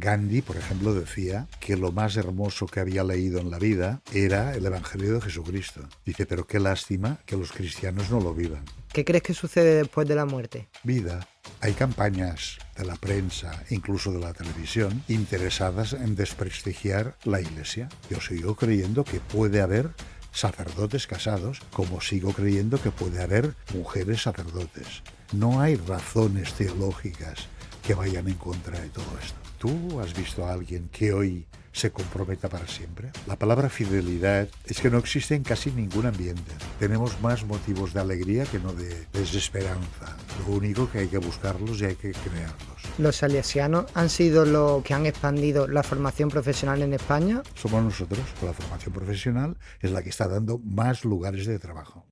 Gandhi, por ejemplo, decía que lo más hermoso que había leído en la vida era el Evangelio de Jesucristo. Dice, pero qué lástima que los cristianos no lo vivan. ¿Qué crees que sucede después de la muerte? Vida. Hay campañas de la prensa, incluso de la televisión, interesadas en desprestigiar la Iglesia. Yo sigo creyendo que puede haber sacerdotes casados, como sigo creyendo que puede haber mujeres sacerdotes. No hay razones teológicas que vayan en contra de todo esto. ¿Tú has visto a alguien que hoy se comprometa para siempre? La palabra fidelidad es que no existe en casi ningún ambiente. Tenemos más motivos de alegría que no de desesperanza. Lo único que hay que buscarlos y hay que crearlos. ¿Los salesianos han sido los que han expandido la formación profesional en España? Somos nosotros, con la formación profesional, es la que está dando más lugares de trabajo.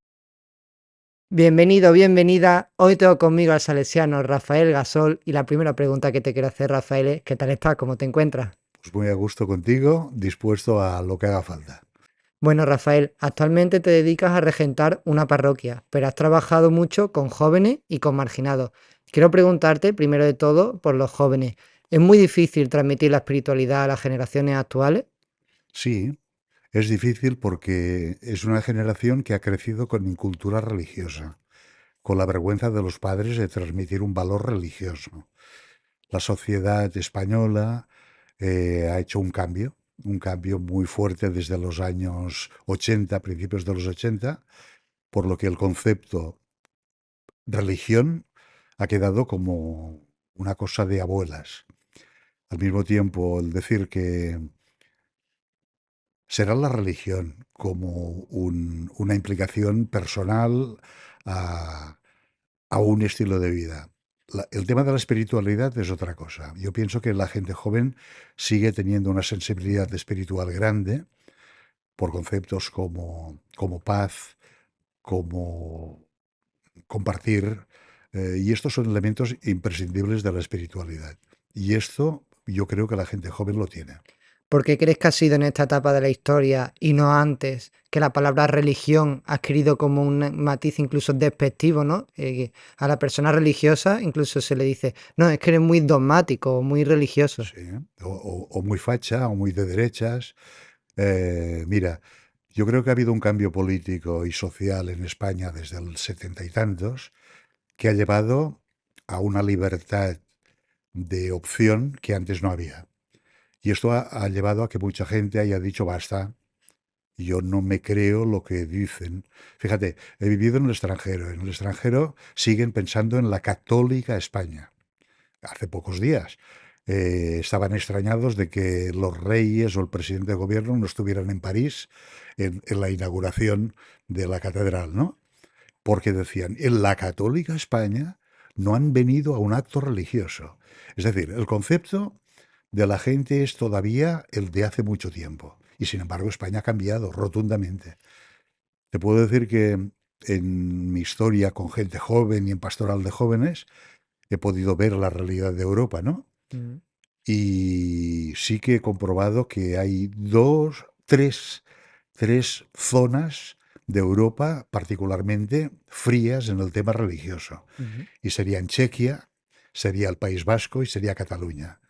Bienvenido, bienvenida. Hoy tengo conmigo al salesiano Rafael Gasol y la primera pregunta que te quiero hacer, Rafael, es ¿qué tal estás? ¿Cómo te encuentras? Pues muy a gusto contigo, dispuesto a lo que haga falta. Bueno, Rafael, actualmente te dedicas a regentar una parroquia, pero has trabajado mucho con jóvenes y con marginados. Quiero preguntarte, primero de todo, por los jóvenes. ¿Es muy difícil transmitir la espiritualidad a las generaciones actuales? Sí, es difícil porque es una generación que ha crecido con incultura religiosa, con la vergüenza de los padres de transmitir un valor religioso. La sociedad española ha hecho un cambio muy fuerte desde los años 80, principios de los 80, por lo que el concepto religión ha quedado como una cosa de abuelas. Al mismo tiempo, el decir que será la religión como una implicación personal a, a un estilo de vida. El tema de la espiritualidad es otra cosa. Yo pienso que la gente joven sigue teniendo una sensibilidad espiritual grande por conceptos como paz, como compartir, y estos son elementos imprescindibles de la espiritualidad. Y esto yo creo que la gente joven lo tiene. ¿Por qué crees que ha sido en esta etapa de la historia y no antes que la palabra religión ha adquirido como un matiz incluso despectivo, ¿no? A la persona religiosa incluso se le dice, no, es que eres muy dogmático o muy religioso. Sí, o muy facha o muy de derechas. Mira, yo creo que ha habido un cambio político y social en España desde el setenta y tantos que ha llevado a una libertad de opción que antes no había. Y esto ha llevado a que mucha gente haya dicho basta, yo no me creo lo que dicen. Fíjate, he vivido en el extranjero. En el extranjero siguen pensando en la católica España. Hace pocos días estaban extrañados de que los reyes o el presidente de gobierno no estuvieran en París en la inauguración de la catedral, ¿no? Porque decían, en la católica España no han venido a un acto religioso. Es decir, el concepto de la gente es todavía el de hace mucho tiempo. Y sin embargo, España ha cambiado rotundamente. Te puedo decir que en mi historia con gente joven y en pastoral de jóvenes he podido ver la realidad de Europa, ¿no? Mm. Y sí que he comprobado que hay tres zonas de Europa particularmente frías en el tema religioso. Ujú. Y serían Chequia, sería el País Vasco y sería Cataluña,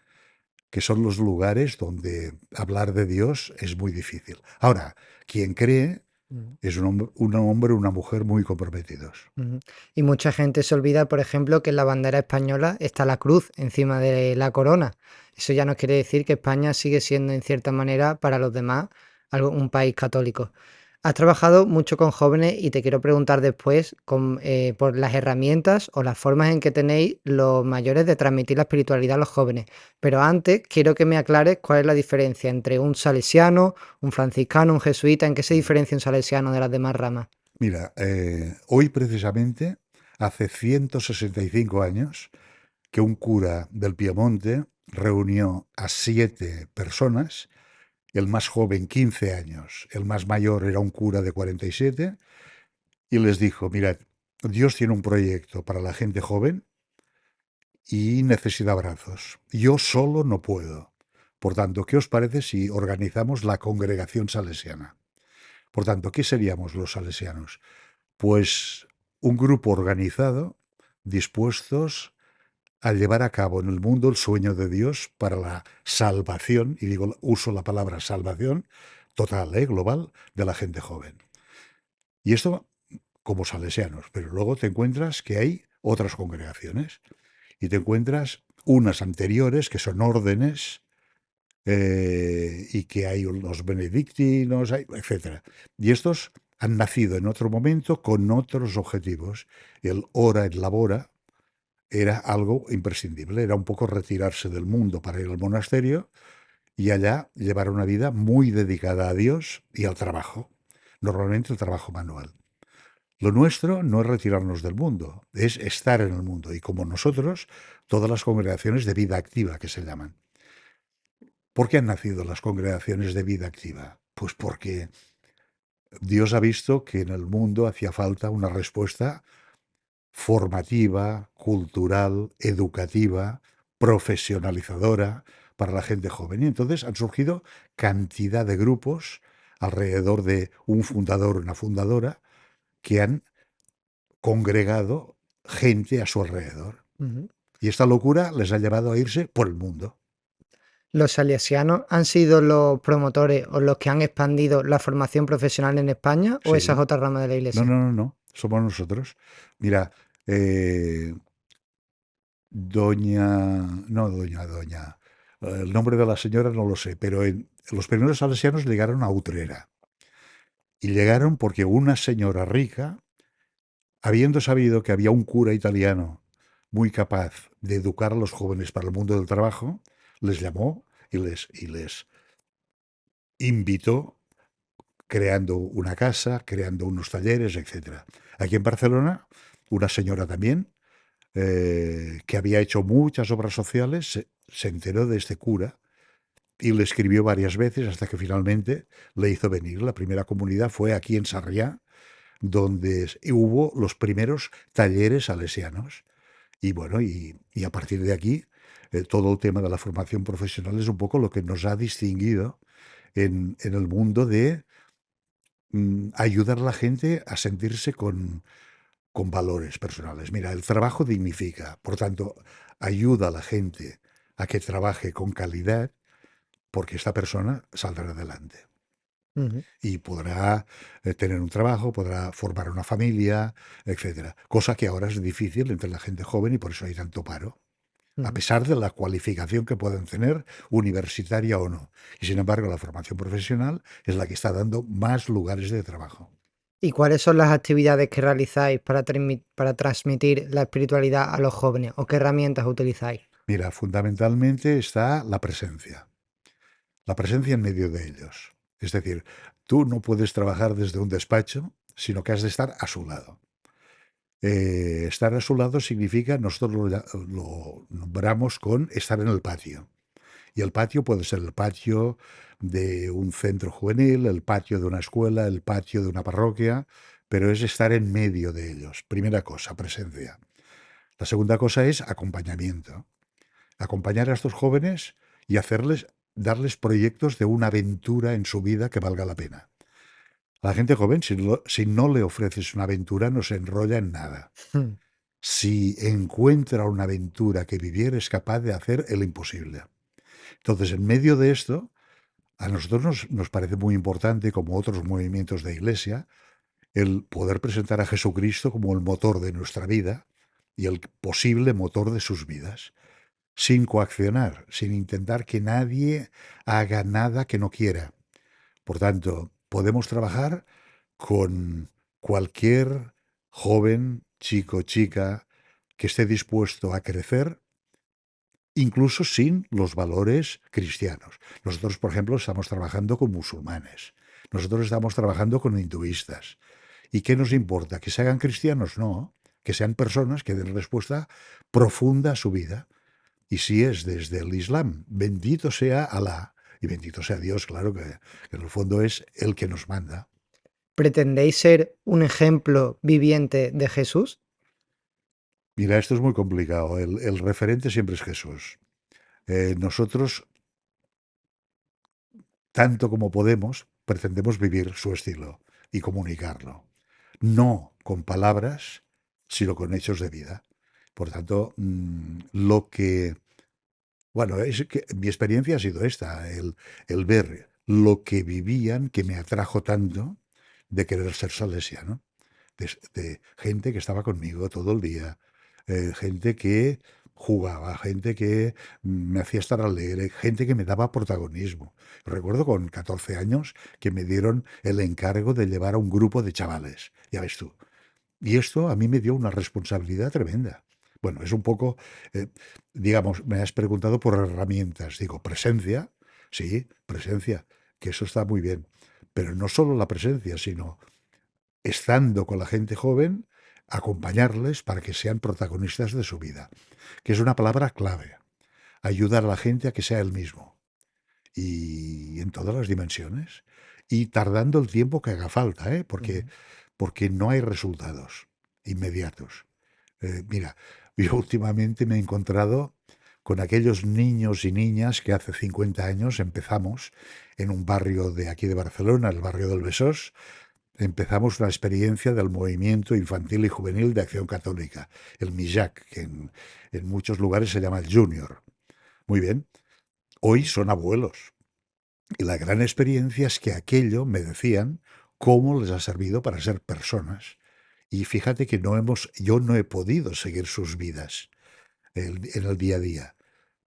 que son los lugares donde hablar de Dios es muy difícil. Ahora, quien cree Mm. es un hombre o una mujer muy comprometidos. Ujú. Y mucha gente se olvida, por ejemplo, que en la bandera española está la cruz encima de la corona. Eso ya no quiere decir que España sigue siendo, en cierta manera, para los demás, un país católico. Has trabajado mucho con jóvenes y te quiero preguntar después por las herramientas o las formas en que tenéis los mayores de transmitir la espiritualidad a los jóvenes. Pero antes quiero que me aclares cuál es la diferencia entre un salesiano, un franciscano, un jesuita, en qué se diferencia un salesiano de las demás ramas. Mira, hoy precisamente, hace 165 años, que un cura del Piemonte reunió a 7 personas, el más joven 15 años, el más mayor era un cura de 47, y les dijo, mirad, Dios tiene un proyecto para la gente joven y necesita brazos. Yo solo no puedo. Por tanto, ¿qué os parece si organizamos la congregación salesiana? Por tanto, ¿qué seríamos los salesianos? Pues un grupo organizado, dispuestos a llevar a cabo en el mundo el sueño de Dios para la salvación, y digo, uso la palabra salvación total, global, de la gente joven. Y esto como salesianos, pero luego te encuentras que hay otras congregaciones y te encuentras unas anteriores que son órdenes y que hay los benedictinos, etcétera. Y estos han nacido en otro momento con otros objetivos. El ora et labora era algo imprescindible, era un poco retirarse del mundo para ir al monasterio y allá llevar una vida muy dedicada a Dios y al trabajo, normalmente el trabajo manual. Lo nuestro no es retirarnos del mundo, es estar en el mundo y como nosotros, todas las congregaciones de vida activa que se llaman. ¿Por qué han nacido las congregaciones de vida activa? Pues porque Dios ha visto que en el mundo hacía falta una respuesta formativa, cultural, educativa, profesionalizadora para la gente joven. Y entonces han surgido cantidad de grupos alrededor de un fundador o una fundadora que han congregado gente a su alrededor. Ujú. Y esta locura les ha llevado a irse por el mundo. ¿Los salesianos han sido los promotores o los que han expandido la formación profesional en España o esa es Sí. otra rama de la No, iglesia? no, no, no. Somos nosotros. Mira, eh, doña. El nombre de la señora no lo sé, pero los primeros salesianos llegaron a Utrera. Y llegaron porque una señora rica, habiendo sabido que había un cura italiano muy capaz de educar a los jóvenes para el mundo del trabajo, les llamó y les invitó creando una casa, creando unos talleres, etcétera. Aquí en Barcelona, una señora también, que había hecho muchas obras sociales, se enteró de este cura y le escribió varias veces hasta que finalmente le hizo venir. La primera comunidad fue aquí en Sarriá, donde hubo los primeros talleres salesianos. Y bueno, y a partir de aquí, todo el tema de la formación profesional es un poco lo que nos ha distinguido en el mundo de ayudar a la gente a sentirse con valores personales. Mira, el trabajo dignifica, por tanto, ayuda a la gente a que trabaje con calidad porque esta persona saldrá adelante Ujú, y podrá tener un trabajo, podrá formar una familia, etcétera. Cosa que ahora es difícil entre la gente joven y por eso hay tanto paro, a ujú. pesar de la cualificación que puedan tener, universitaria o no. Y sin embargo, la formación profesional es la que está dando más lugares de trabajo. ¿Y cuáles son las actividades que realizáis para transmitir la espiritualidad a los jóvenes o qué herramientas utilizáis? Mira, fundamentalmente está la presencia en medio de ellos. Es decir, tú no puedes trabajar desde un despacho, sino que has de estar a su lado. Estar a su lado significa, nosotros lo nombramos con estar en el patio. Y el patio puede ser el patio de un centro juvenil, el patio de una escuela, el patio de una parroquia, pero es estar en medio de ellos. Primera cosa, presencia. La segunda cosa es acompañamiento. Acompañar a estos jóvenes y darles proyectos de una aventura en su vida que valga la pena. A la gente joven, si no le ofreces una aventura, no se enrolla en nada. Mm. Si encuentra una aventura que vivir, es capaz de hacer el imposible. Entonces, en medio de esto, a nosotros nos parece muy importante, como otros movimientos de iglesia, el poder presentar a Jesucristo como el motor de nuestra vida y el posible motor de sus vidas, sin coaccionar, sin intentar que nadie haga nada que no quiera. Por tanto, podemos trabajar con cualquier joven, chico, chica, que esté dispuesto a crecer, incluso sin los valores cristianos. Nosotros, por ejemplo, estamos trabajando con musulmanes. Nosotros estamos trabajando con hinduistas. ¿Y qué nos importa? ¿Que se hagan cristianos? No, que sean personas que den respuesta profunda a su vida. Y si es desde el Islam, bendito sea Alá y bendito sea Dios, claro que en el fondo es el que nos manda. ¿Pretendéis ser un ejemplo viviente de Jesús? Mira, esto es muy complicado. El referente siempre es Jesús. Nosotros, tanto como podemos, pretendemos vivir su estilo y comunicarlo. No con palabras, sino con hechos de vida. Por tanto, lo que, bueno, es que mi experiencia ha sido esta, el ver lo que vivían que me atrajo tanto de querer ser salesiano, de gente que estaba conmigo todo el día, gente que jugaba, gente que me hacía estar alegre, gente que me daba protagonismo. Recuerdo con 14 años que me dieron el encargo de llevar a un grupo de chavales, ya ves tú. Y esto a mí me dio una responsabilidad tremenda. Bueno, es un poco, eh, digamos, me has preguntado por herramientas. Digo, presencia, sí, presencia, que eso está muy bien. Pero no solo la presencia, sino estando con la gente joven, acompañarles para que sean protagonistas de su vida, que es una palabra clave. Ayudar a la gente a que sea él mismo y en todas las dimensiones y tardando el tiempo que haga falta, ¿eh? Ujú. Porque no hay resultados inmediatos. Mira, yo últimamente me he encontrado con aquellos niños y niñas que hace 50 años empezamos en un barrio de aquí de Barcelona, el barrio del Besós, empezamos una experiencia del movimiento infantil y juvenil de Acción Católica, el MIJAC, que en muchos lugares se llama el Junior. Muy bien, hoy son abuelos. Y la gran experiencia es que aquello, me decían, cómo les ha servido para ser personas. Y fíjate que yo no he podido seguir sus vidas en el día a día.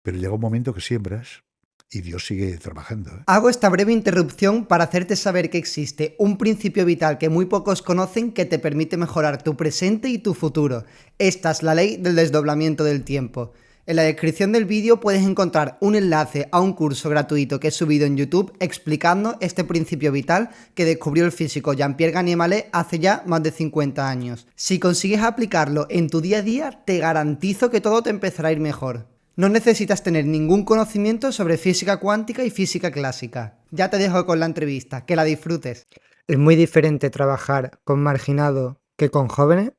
Pero llega un momento que siembras y Dios sigue trabajando, ¿eh? Hago esta breve interrupción para hacerte saber que existe un principio vital que muy pocos conocen que te permite mejorar tu presente y tu futuro. Esta es la ley del desdoblamiento del tiempo. En la descripción del vídeo puedes encontrar un enlace a un curso gratuito que he subido en YouTube explicando este principio vital que descubrió el físico Jean-Pierre Gagné-Mallet hace ya más de 50 años. Si consigues aplicarlo en tu día a día, te garantizo que todo te empezará a ir mejor. No necesitas tener ningún conocimiento sobre física cuántica y física clásica. Ya te dejo con la entrevista, que la disfrutes. Es muy diferente trabajar con marginados que con jóvenes.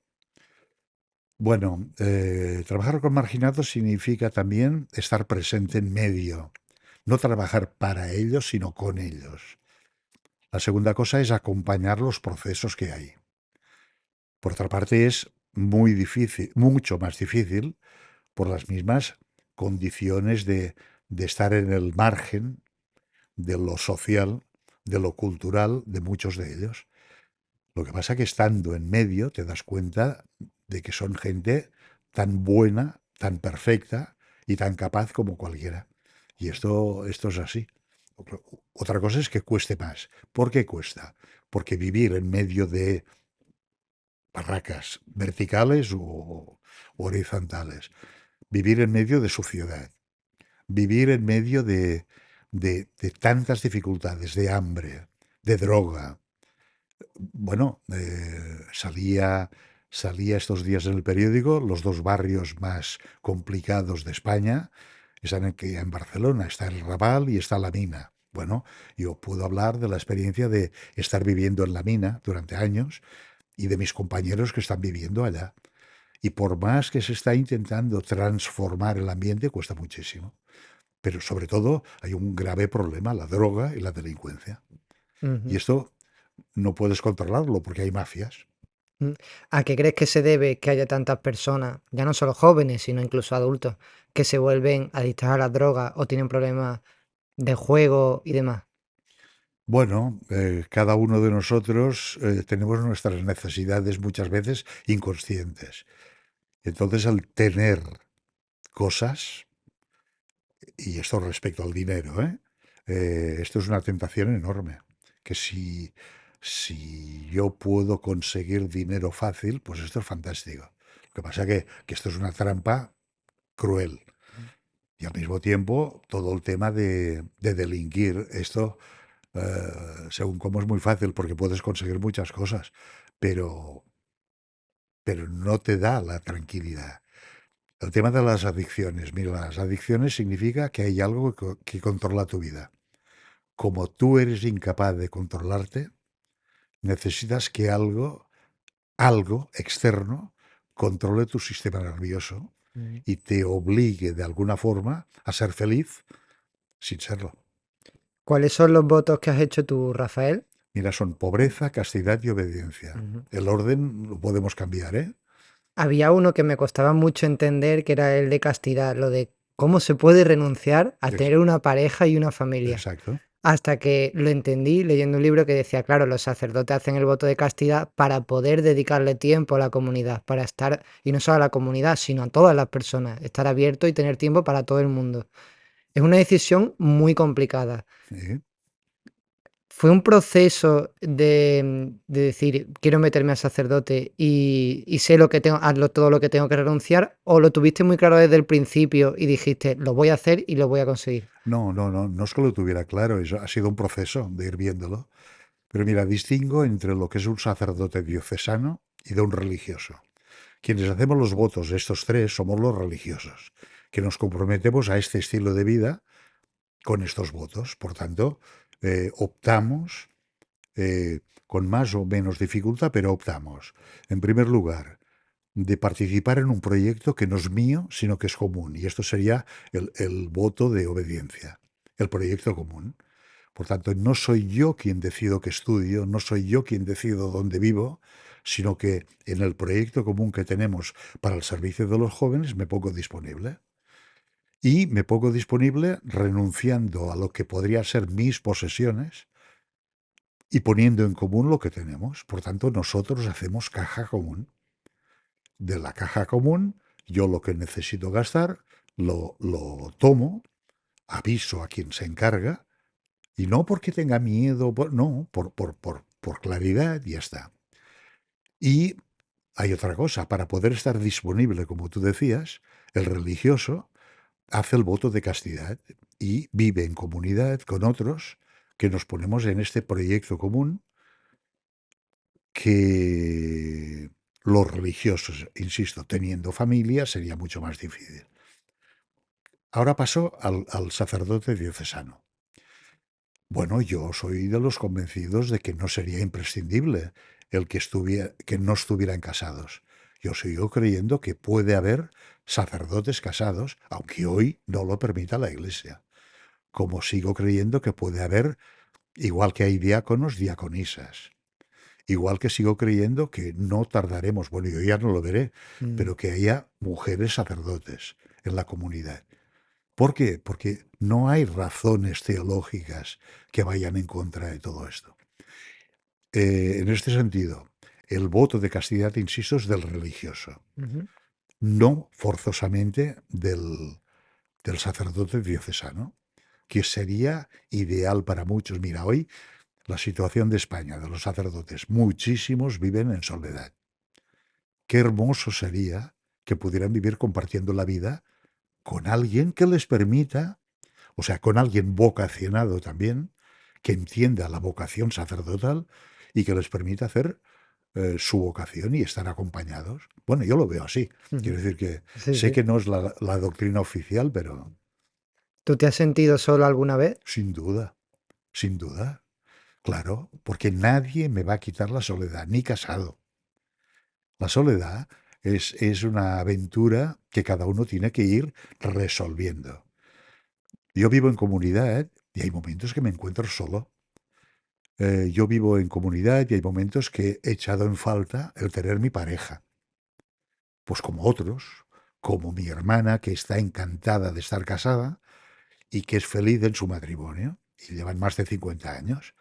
Bueno, trabajar con marginados significa también estar presente en medio, no trabajar para ellos, sino con ellos. La segunda cosa es acompañar los procesos que hay. Por otra parte, es muy difícil, mucho más difícil, por las mismas condiciones de estar en el margen de lo social, de lo cultural, de muchos de ellos. Lo que pasa es que estando en medio te das cuenta de que son gente tan buena, tan perfecta y tan capaz como cualquiera. Y esto es así. Otra cosa es que cueste más. ¿Por qué cuesta? Porque vivir en medio de barracas verticales o horizontales, vivir en medio de suciedad, vivir en medio de tantas dificultades, de hambre, de droga. Bueno, salía estos días en el periódico los dos barrios más complicados de España. Están en Barcelona, está el Raval y está la Mina. Bueno, yo puedo hablar de la experiencia de estar viviendo en la mina durante años y de mis compañeros que están viviendo allá. Y por más que se está intentando transformar el ambiente, cuesta muchísimo. Pero sobre todo hay un grave problema, la droga y la delincuencia. Y Ujú. esto no puedes controlarlo porque hay mafias. Mm. ¿A qué crees que se debe que haya tantas personas, ya no solo jóvenes, sino incluso adultos, que se vuelven adictas a las drogas o tienen problemas de juego y demás? Bueno, cada uno de nosotros tenemos nuestras necesidades muchas veces inconscientes. Entonces, al tener cosas, y esto respecto al dinero, esto es una tentación enorme. Que si yo puedo conseguir dinero fácil, pues esto es fantástico. Lo que pasa que esto es una trampa cruel. Y al mismo tiempo, todo el tema de delinquir, esto, según cómo es muy fácil, porque puedes conseguir muchas cosas, pero, pero no te da la tranquilidad. El tema de las adicciones, mira, las adicciones significa que hay algo que controla tu vida. Como tú eres incapaz de controlarte, necesitas que algo externo controle tu sistema nervioso Mm. y te obligue de alguna forma a ser feliz sin serlo. ¿Cuáles son los votos que has hecho tú, Rafael? Mira, son pobreza, castidad y obediencia. Ujú. El orden lo podemos cambiar, ¿eh? Había uno que me costaba mucho entender, que era el de castidad, lo de cómo se puede renunciar a Ex- tener una pareja y una familia. Exacto. Hasta que lo entendí leyendo un libro que decía, claro, los sacerdotes hacen el voto de castidad para poder dedicarle tiempo a la comunidad, para estar, y no solo a la comunidad, sino a todas las personas, estar abierto y tener tiempo para todo el mundo. Es una decisión muy complicada. Sí. Fue un proceso de decir, quiero meterme al sacerdote y sé lo que tengo, todo lo que tengo que renunciar, o lo tuviste muy claro desde el principio y dijiste, lo voy a hacer y lo voy a conseguir. No, no, no, no es que lo tuviera claro, eso ha sido un proceso de ir viéndolo. Pero mira, distingo entre lo que es un sacerdote diocesano y de un religioso. Quienes hacemos los votos de estos tres somos los religiosos, que nos comprometemos a este estilo de vida con estos votos. Por tanto, optamos con más o menos dificultad, pero optamos. En primer lugar, de participar en un proyecto que no es mío, sino que es común. Y esto sería el voto de obediencia, el proyecto común. Por tanto, no soy yo quien decido qué estudio, no soy yo quien decido dónde vivo, sino que en el proyecto común que tenemos para el servicio de los jóvenes me pongo disponible. Y me pongo disponible renunciando a lo que podría ser mis posesiones y poniendo en común lo que tenemos. Por tanto, nosotros hacemos caja común. De la caja común, yo lo que necesito gastar, lo tomo, aviso a quien se encarga, y no porque tenga miedo, no, por claridad, y ya está. Y hay otra cosa, para poder estar disponible, como tú decías, el religioso hace el voto de castidad y vive en comunidad con otros que nos ponemos en este proyecto común que los religiosos, insisto, teniendo familia, sería mucho más difícil. Ahora paso al sacerdote diocesano. Bueno, yo soy de los convencidos de que no sería imprescindible el que no estuvieran casados. Yo sigo creyendo que puede haber sacerdotes casados, aunque hoy no lo permita la Iglesia. Como sigo creyendo que puede haber, igual que hay diáconos, diaconisas. Igual que sigo creyendo que no tardaremos, bueno, yo ya no lo veré, Mm. pero que haya mujeres sacerdotes en la comunidad. ¿Por qué? Porque no hay razones teológicas que vayan en contra de todo esto. En este sentido, el voto de castidad, insisto, es del religioso, Ujú. no forzosamente del sacerdote diocesano, que sería ideal para muchos. Mira, hoy la situación de España, de los sacerdotes, muchísimos viven en soledad. Qué hermoso sería que pudieran vivir compartiendo la vida con alguien que les permita, o sea, con alguien vocacionado también, que entienda la vocación sacerdotal y que les permita hacer su vocación y estar acompañados. Bueno, yo lo veo así. Ujú. Quiero decir que Sí, sé sí. que no es la doctrina oficial, pero ¿Tú te has sentido solo alguna vez? sin duda, claro, porque nadie me va a quitar la soledad, ni casado. La soledad es una aventura que cada uno tiene que ir resolviendo. Yo vivo en comunidad y hay momentos que me encuentro solo. Yo vivo en comunidad y hay momentos que he echado en falta el tener mi pareja. Pues como otros, como mi hermana que está encantada de estar casada y que es feliz en su matrimonio y llevan más de 50 años.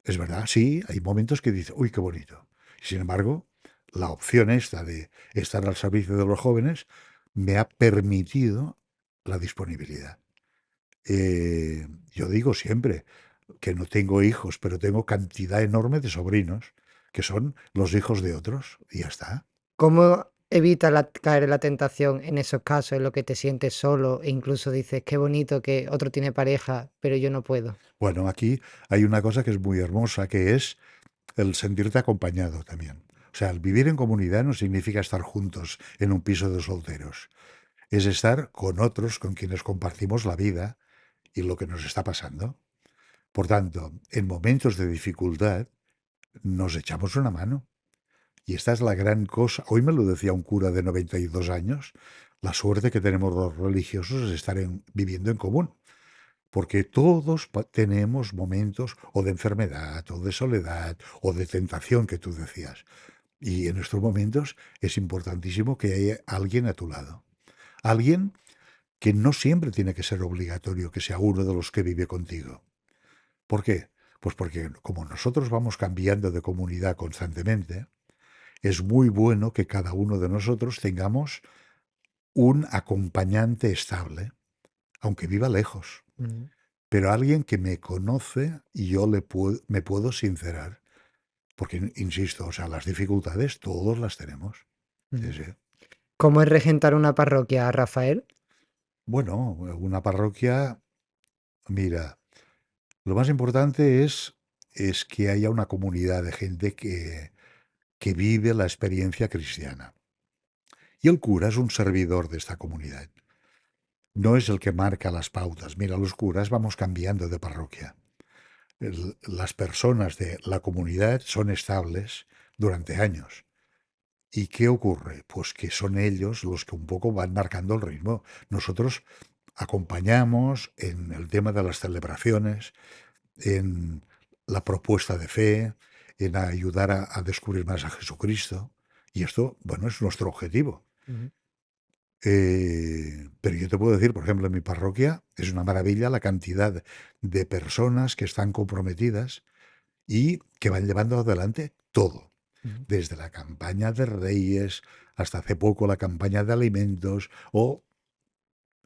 Es verdad, sí, hay momentos que dice, uy, qué bonito. Sin embargo, la opción esta de estar al servicio de los jóvenes me ha permitido la disponibilidad. Yo digo siempre que no tengo hijos, pero tengo cantidad enorme de sobrinos, que son los hijos de otros, y ya está. ¿Cómo evitas caer en la tentación en esos casos en los que te sientes solo e incluso dices, qué bonito que otro tiene pareja, pero yo no puedo? Bueno, aquí hay una cosa que es muy hermosa, que es el sentirte acompañado también. O sea, el vivir en comunidad no significa estar juntos en un piso de solteros. Es estar con otros con quienes compartimos la vida y lo que nos está pasando. Por tanto, en momentos de dificultad nos echamos una mano. Y esta es la gran cosa. Hoy me lo decía un cura de 92 años. La suerte que tenemos los religiosos es estar viviendo en común. Porque todos tenemos momentos o de enfermedad, o de soledad, o de tentación que tú decías. Y en estos momentos es importantísimo que haya alguien a tu lado. Alguien que no siempre tiene que ser obligatorio que sea uno de los que vive contigo. ¿Por qué? Pues porque como nosotros vamos cambiando de comunidad constantemente, es muy bueno que cada uno de nosotros tengamos un acompañante estable, aunque viva lejos, Mm. pero alguien que me conoce y yo me puedo sincerar. Porque, insisto, o sea, las dificultades todos las tenemos. Sí, Mm. sí. ¿Cómo es regentar una parroquia, Rafael? Bueno, una parroquia, mira, lo más importante es que haya una comunidad de gente que vive la experiencia cristiana. Y el cura es un servidor de esta comunidad. No es el que marca las pautas. Mira, los curas vamos cambiando de parroquia. Las personas de la comunidad son estables durante años. ¿Y qué ocurre? Pues que son ellos los que un poco van marcando el ritmo. Nosotros acompañamos en el tema de las celebraciones, en la propuesta de fe, en ayudar a descubrir más a Jesucristo. Y esto, bueno, es nuestro objetivo. Ujú. Pero yo te puedo decir, por ejemplo, en mi parroquia es una maravilla la cantidad de personas que están comprometidas y que van llevando adelante todo, Ujú. desde la campaña de Reyes hasta hace poco la campaña de alimentos o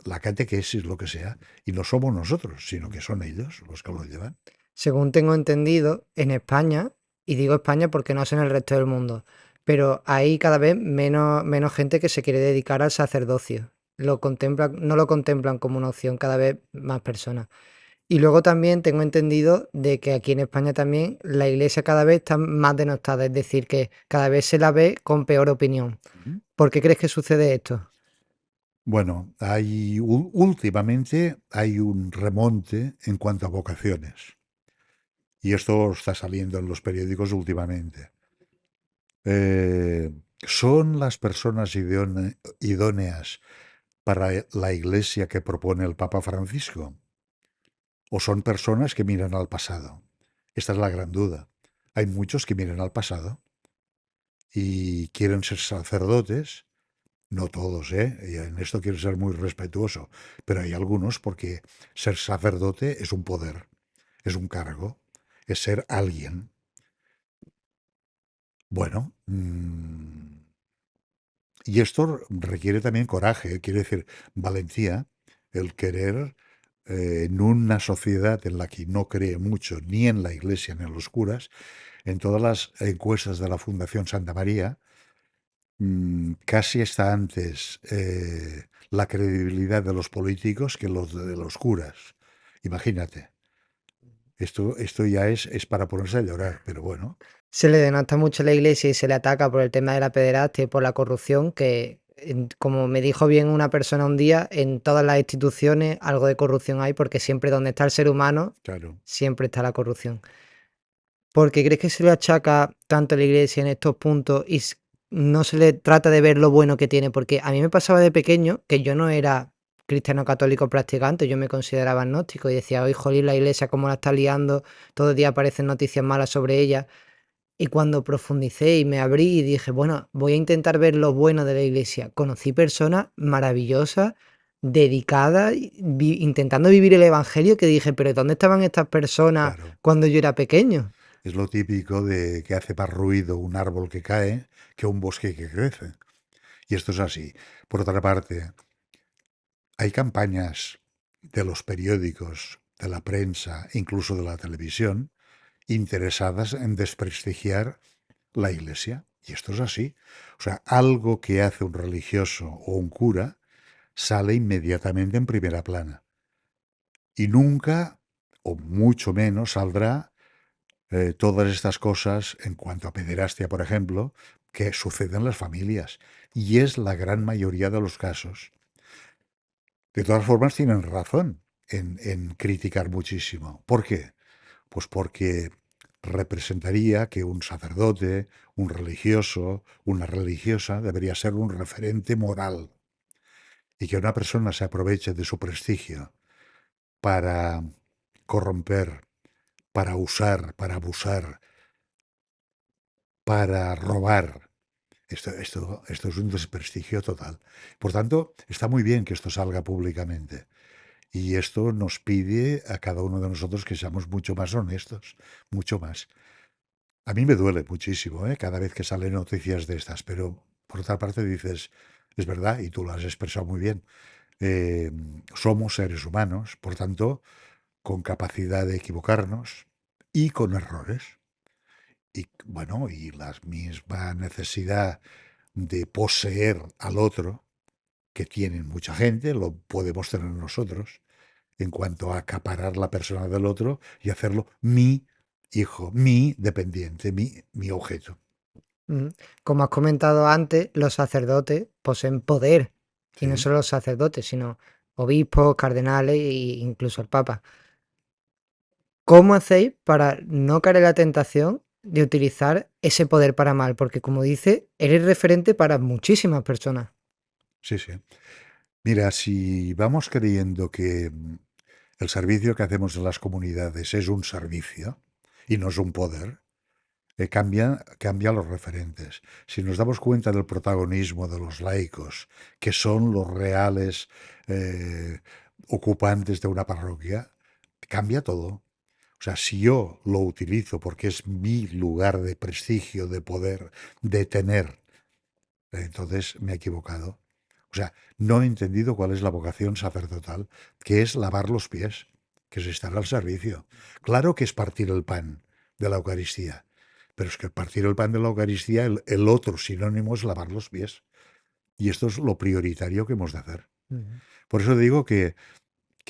la catequesis, lo que sea. Y no somos nosotros, sino que son ellos los que lo llevan. Según tengo entendido, en España, y digo España porque no sé en el resto del mundo, pero hay cada vez menos gente que se quiere dedicar al sacerdocio. No lo contemplan como una opción cada vez más personas. Y luego también tengo entendido de que aquí en España también la iglesia cada vez está más denostada, es decir, que cada vez se la ve con peor opinión. Ujú. ¿Por qué crees que sucede esto? Bueno, últimamente hay un remonte en cuanto a vocaciones. Y esto está saliendo en los periódicos últimamente. Eh, ¿Son las personas idóneas para la iglesia que propone el Papa Francisco? ¿O son personas que miran al pasado? Esta es la gran duda. Hay muchos que miran al pasado y quieren ser sacerdotes. No todos, ¿eh? Y en esto quiero ser muy respetuoso, pero hay algunos porque ser sacerdote es un poder, es un cargo, es ser alguien. Bueno, y esto requiere también coraje, quiere decir valentía, el querer en una sociedad en la que no cree mucho ni en la iglesia ni en los curas. En todas las encuestas de la Fundación Santa María, casi está antes la credibilidad de los políticos que los de los curas. Imagínate, esto ya es para ponerse a llorar, pero bueno, Se le denota mucho a la iglesia y se le ataca por el tema de la pederastia y por la corrupción, que como me dijo bien una persona un día, en todas las instituciones algo de corrupción hay, porque siempre donde está el ser humano, claro. siempre está la corrupción. ¿Por qué crees que se le achaca tanto a la iglesia en estos puntos y no se le trata de ver lo bueno que tiene? Porque a mí me pasaba de pequeño que yo no era cristiano católico practicante, yo me consideraba agnóstico y decía, hoy jolín, la iglesia cómo la está liando, todo el día aparecen noticias malas sobre ella. Y cuando profundicé y me abrí y dije, bueno, voy a intentar ver lo bueno de la iglesia, conocí personas maravillosas, dedicadas, intentando vivir el evangelio, que dije, pero ¿dónde estaban estas personas Claro, cuando yo era pequeño? es lo típico de que hace más ruido un árbol que cae que un bosque que crece. Y esto es así. Por otra parte, hay campañas de los periódicos, de la prensa, incluso de la televisión, interesadas en desprestigiar la iglesia. Y esto es así. O sea, algo que hace un religioso o un cura sale inmediatamente en primera plana. Y nunca, o mucho menos, saldrá todas estas cosas en cuanto a pederastia, por ejemplo, que suceden en las familias. Y es la gran mayoría de los casos. De todas formas, tienen razón en criticar muchísimo. ¿Por qué? Pues porque representaría que un sacerdote, un religioso, una religiosa debería ser un referente moral y que una persona se aproveche de su prestigio para corromper, para usar, para abusar, para robar Esto es un desprestigio total. Por tanto, está muy bien que esto salga públicamente. Y esto nos pide a cada uno de nosotros que seamos mucho más honestos, mucho más. A mí me duele muchísimo, ¿eh? Cada vez que salen noticias de estas, pero por otra parte dices, es verdad, y tú lo has expresado muy bien, eh, somos seres humanos, por tanto, con capacidad de equivocarnos y con errores. Y bueno, y la misma necesidad de poseer al otro, que tienen mucha gente, lo podemos tener nosotros, en cuanto a acaparar la persona del otro y hacerlo mi hijo, mi dependiente, mi objeto. Mm. Como has comentado antes, los sacerdotes poseen poder, y no ¿Sí? solo los sacerdotes, sino obispos, cardenales e incluso el Papa. ¿Cómo hacéis para no caer en la tentación de utilizar ese poder para mal? Porque como dice, eres referente para muchísimas personas. Sí, sí. Mira, si vamos creyendo que el servicio que hacemos en las comunidades es un servicio y no es un poder, cambia los referentes. Si nos damos cuenta del protagonismo de los laicos, que son los reales ocupantes de una parroquia, cambia todo. O sea, si yo lo utilizo porque es mi lugar de prestigio, de poder, de tener, entonces me he equivocado. O sea, no he entendido cuál es la vocación sacerdotal, que es lavar los pies, que es estar al servicio. Claro que es partir el pan de la Eucaristía, pero es que partir el pan de la Eucaristía, el otro sinónimo es lavar los pies. Y esto es lo prioritario que hemos de hacer. Ujú. Por eso digo que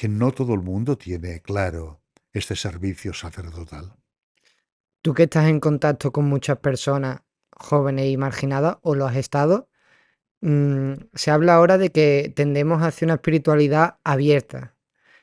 no todo el mundo tiene claro este servicio sacerdotal. Tú que estás en contacto con muchas personas jóvenes y marginadas, o lo has estado, se habla ahora de que tendemos hacia una espiritualidad abierta.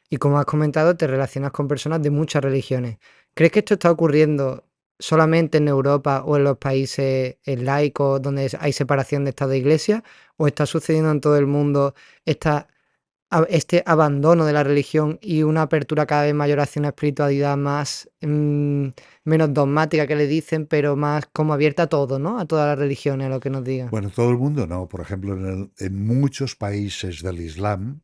Y como has comentado, te relacionas con personas de muchas religiones. ¿Crees que esto está ocurriendo solamente en Europa o en los países laicos donde hay separación de Estado e Iglesia? ¿O está sucediendo en todo el mundo este abandono de la religión y una apertura cada vez mayor hacia una espiritualidad más menos dogmática que le dicen, pero más como abierta a todo, ¿no? A todas las religiones, a lo que nos digan. Bueno, todo el mundo no. Por ejemplo, en muchos países del Islam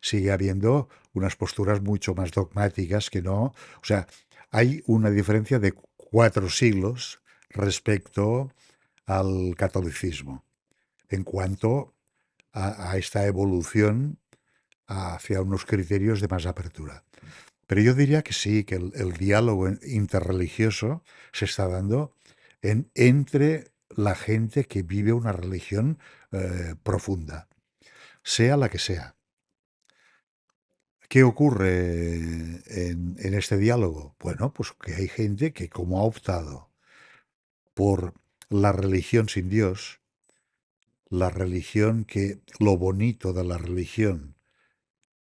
sigue habiendo unas posturas mucho más dogmáticas que no. O sea, hay una diferencia de 4 siglos respecto al catolicismo en cuanto a esta evolución hacia unos criterios de más apertura. Pero yo diría que sí, que el diálogo interreligioso se está dando entre la gente que vive una religión profunda, sea la que sea. ¿Qué ocurre en este diálogo? Bueno, pues que hay gente que como ha optado por la religión sin Dios, la religión que, lo bonito de la religión,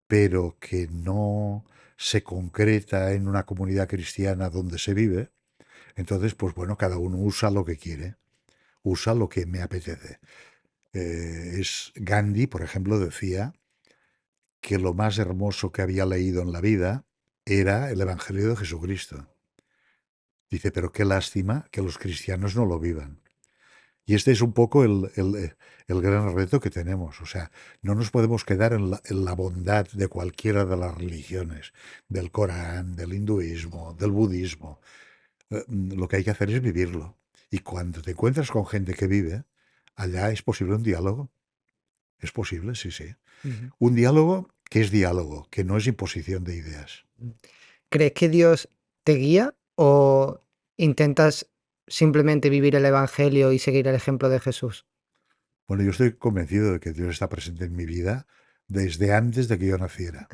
pero que no se concreta en una comunidad cristiana donde se vive, entonces, pues bueno, cada uno usa lo que quiere, usa lo que me apetece. Es Gandhi, por ejemplo, decía que lo más hermoso que había leído en la vida era el Evangelio de Jesucristo. Dice, pero qué lástima que los cristianos no lo vivan. Y este es un poco el gran reto que tenemos. O sea, no nos podemos quedar en la bondad de cualquiera de las religiones, del Corán, del hinduismo, del budismo. Lo que hay que hacer es vivirlo. Y cuando te encuentras con gente que vive, allá es posible un diálogo. Es posible, sí, sí. Ujú. Un diálogo que es diálogo, que no es imposición de ideas. ¿Crees que Dios te guía o intentas simplemente vivir el Evangelio y seguir el ejemplo de Jesús? Bueno, yo estoy convencido de que Dios está presente en mi vida desde antes de que yo naciera.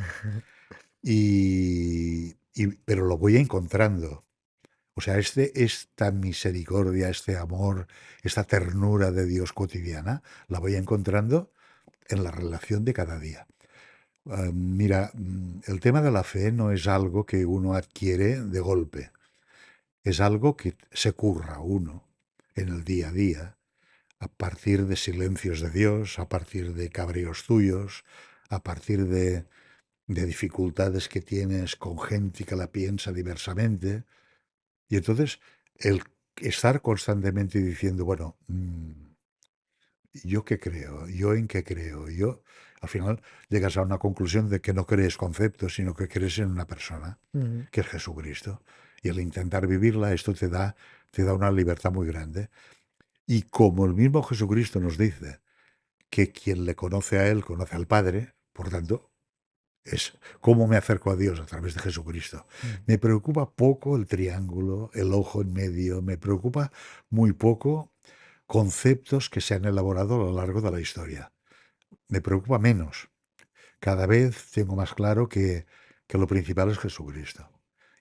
Pero lo voy encontrando. O sea, esta misericordia, este amor, esta ternura de Dios cotidiana, la voy encontrando en la relación de cada día. Mira, el tema de la fe no es algo que uno adquiere de golpe, es algo que se curra uno en el día a día, a partir de silencios de Dios, a partir de cabreos tuyos, a partir de dificultades que tienes con gente que la piensa diversamente. Y entonces el estar constantemente diciendo, bueno, ¿yo qué creo? ¿Yo en qué creo? Yo, al final, llegas a una conclusión de que no crees conceptos, sino que crees en una persona, Ujú. que es Jesucristo. Y el intentar vivirla, esto te da una libertad muy grande. Y como el mismo Jesucristo nos dice que quien le conoce a Él conoce al Padre, por tanto, es cómo me acerco a Dios a través de Jesucristo. Ujú. Me preocupa poco el triángulo, el ojo en medio, me preocupa muy poco conceptos que se han elaborado a lo largo de la historia. Me preocupa menos. Cada vez tengo más claro que lo principal es Jesucristo.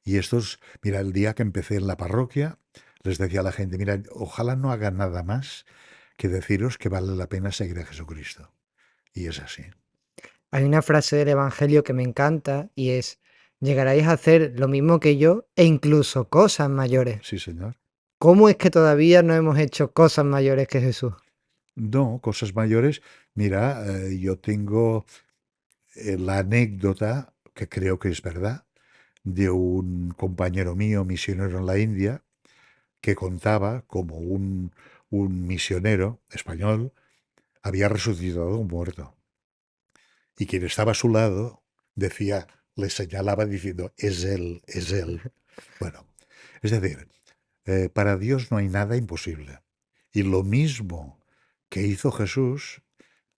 Y estos, mira, el día que empecé en la parroquia, les decía a la gente, mira, ojalá no haga nada más que deciros que vale la pena seguir a Jesucristo. Y es así. Hay una frase del Evangelio que me encanta y es, llegaréis a hacer lo mismo que yo e incluso cosas mayores. Sí, señor. ¿Cómo es que todavía no hemos hecho cosas mayores que Jesús? No, cosas mayores. Mira, yo tengo la anécdota, que creo que es verdad, de un compañero mío, misionero en la India, que contaba como un misionero español había resucitado a un muerto. Y quien estaba a su lado decía, le señalaba diciendo, es él, es él. Bueno, es decir, para Dios no hay nada imposible. Y lo mismo que hizo Jesús,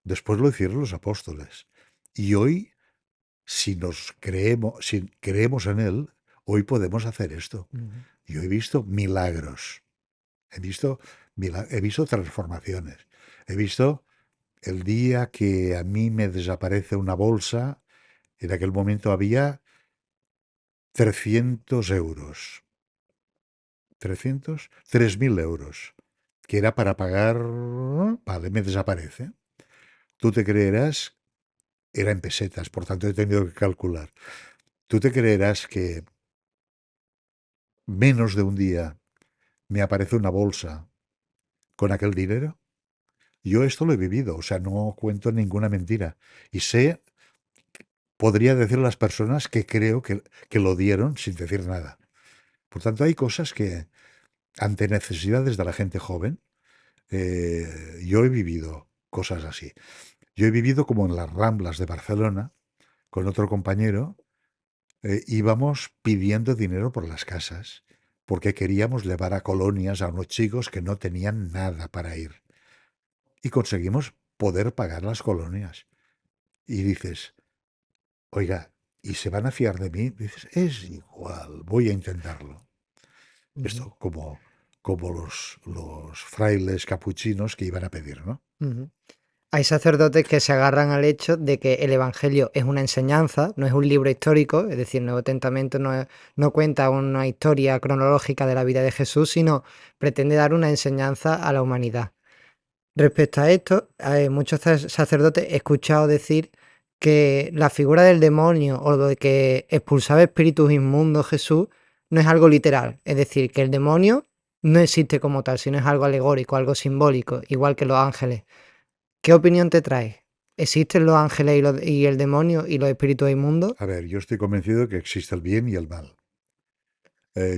después lo hicieron los apóstoles. Y hoy, si creemos en Él, hoy podemos hacer esto. Ujú. Yo he visto milagros, he visto, he visto transformaciones, he visto el día que a mí me desaparece una bolsa, en aquel momento había 300 euros, 3.000 euros, que era para pagar, vale, me desaparece. Tú te creerás, era en pesetas, por tanto he tenido que calcular. Tú te creerás que menos de un día me aparece una bolsa con aquel dinero. Yo esto lo he vivido, o sea, no cuento ninguna mentira. Y sé, podría decir a las personas que creo que lo dieron sin decir nada. Por tanto, hay cosas que, ante necesidades de la gente joven, yo he vivido cosas así. Yo he vivido como en las Ramblas de Barcelona, con otro compañero, íbamos pidiendo dinero por las casas, porque queríamos llevar a colonias a unos chicos que no tenían nada para ir. Y conseguimos poder pagar las colonias. Y dices, oiga, ¿y se van a fiar de mí? Dices, es igual, voy a intentarlo. Ujú. Esto como los frailes capuchinos que iban a pedir, ¿no? Ujú. Hay sacerdotes que se agarran al hecho de que el Evangelio es una enseñanza, no es un libro histórico, es decir, el Nuevo Testamento no cuenta una historia cronológica de la vida de Jesús, sino pretende dar una enseñanza a la humanidad. Respecto a esto, muchos sacerdotes he escuchado decir que la figura del demonio o de que expulsaba espíritus inmundos Jesús no es algo literal, es decir, que el demonio no existe como tal, sino es algo alegórico, algo simbólico, igual que los ángeles. ¿Qué opinión te traes? ¿Existen los ángeles y el demonio y los espíritus inmundos? A ver, yo estoy convencido de que existe el bien y el mal.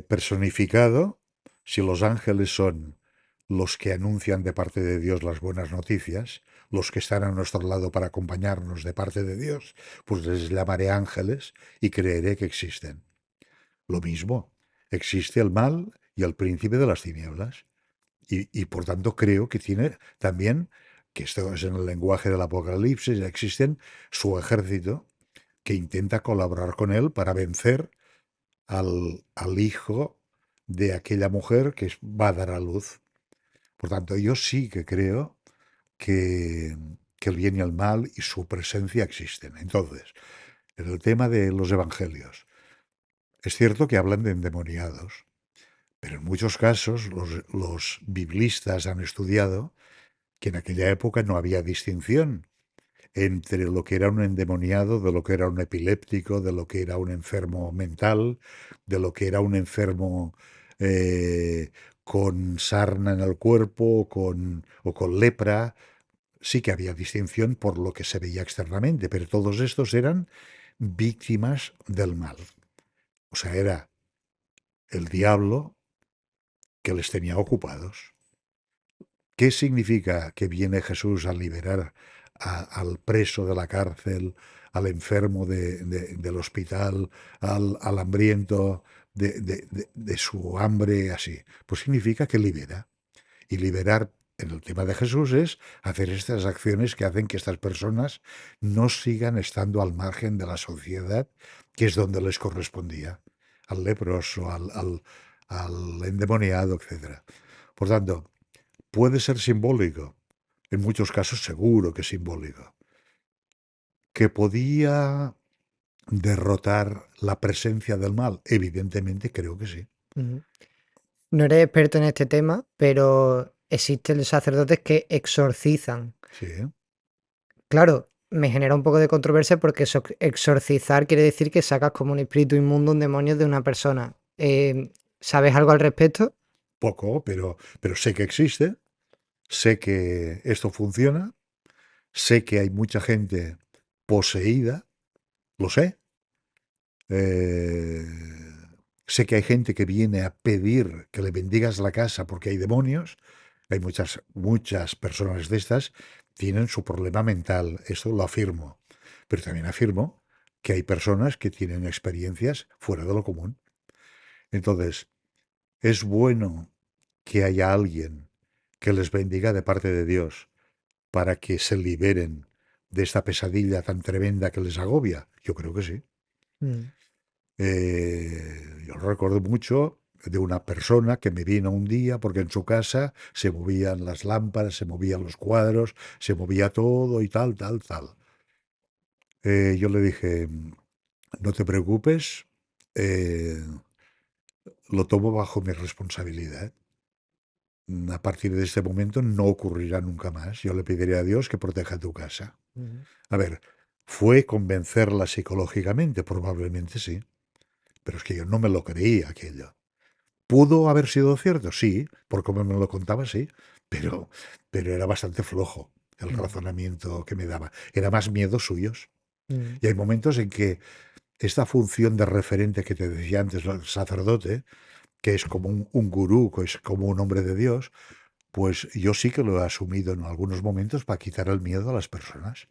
Personificado, si los ángeles son los que anuncian de parte de Dios las buenas noticias, los que están a nuestro lado para acompañarnos de parte de Dios, pues les llamaré ángeles y creeré que existen. Lo mismo, existe el mal y el príncipe de las tinieblas. Y por tanto creo que tiene también, que esto es en el lenguaje del Apocalipsis, existen su ejército que intenta colaborar con él para vencer al hijo de aquella mujer que va a dar a luz. Por tanto, yo sí que creo que, que el bien y el mal y su presencia existen. Entonces, en el tema de los evangelios, es cierto que hablan de endemoniados, pero en muchos casos los biblistas han estudiado que en aquella época no había distinción entre lo que era un endemoniado, de lo que era un epiléptico, de lo que era un enfermo mental, de lo que era un enfermo eh, con sarna en el cuerpo o con lepra. Sí que había distinción por lo que se veía externamente, pero todos estos eran víctimas del mal. O sea, era el diablo que les tenía ocupados. ¿Qué significa que viene Jesús a liberar al preso de la cárcel, al enfermo del hospital, al hambriento de su hambre, así? Pues significa que libera. Y liberar en el tema de Jesús es hacer estas acciones que hacen que estas personas no sigan estando al margen de la sociedad, que es donde les correspondía, al leproso, al endemoniado, etcétera. Por tanto, puede ser simbólico, en muchos casos seguro que es simbólico, que podía derrotar la presencia del mal. Evidentemente creo que sí. Ujú. No eres experto en este tema, pero existen sacerdotes que exorcizan. Sí. Claro, me genera un poco de controversia porque exorcizar quiere decir que sacas como un espíritu inmundo, un demonio de una persona. ¿Sabes algo al respecto? Poco, pero sé que existe, sé que esto funciona, sé que hay mucha gente poseída, lo sé. Eh, Sé que hay gente que viene a pedir que le bendigas la casa porque hay demonios. Hay muchas personas de estas tienen su problema mental, esto lo afirmo. Pero también afirmo que hay personas que tienen experiencias fuera de lo común. Entonces, es bueno que haya alguien que les bendiga de parte de Dios para que se liberen de esta pesadilla tan tremenda que les agobia. Yo creo que sí. Mm. Yo recuerdo mucho de una persona que me vino un día porque en su casa se movían las lámparas, se movían los cuadros, se movía todo y tal, tal, tal. Yo le dije, no te preocupes, eh, lo tomo bajo mi responsabilidad. A partir de este momento no ocurrirá nunca más. Yo le pediré a Dios que proteja tu casa. Ujú. A ver, ¿fue convencerla psicológicamente? Probablemente sí, pero es que yo no me lo creí aquello. ¿Pudo haber sido cierto? Sí, por cómo me lo contaba, sí, pero, pero era bastante flojo el Mm. razonamiento que me daba. Era más miedos suyos. Mm. Y hay momentos en que esta función de referente que te decía antes el sacerdote, que es como un gurú, que es como un hombre de Dios, pues yo sí que lo he asumido en algunos momentos para quitar el miedo a las personas.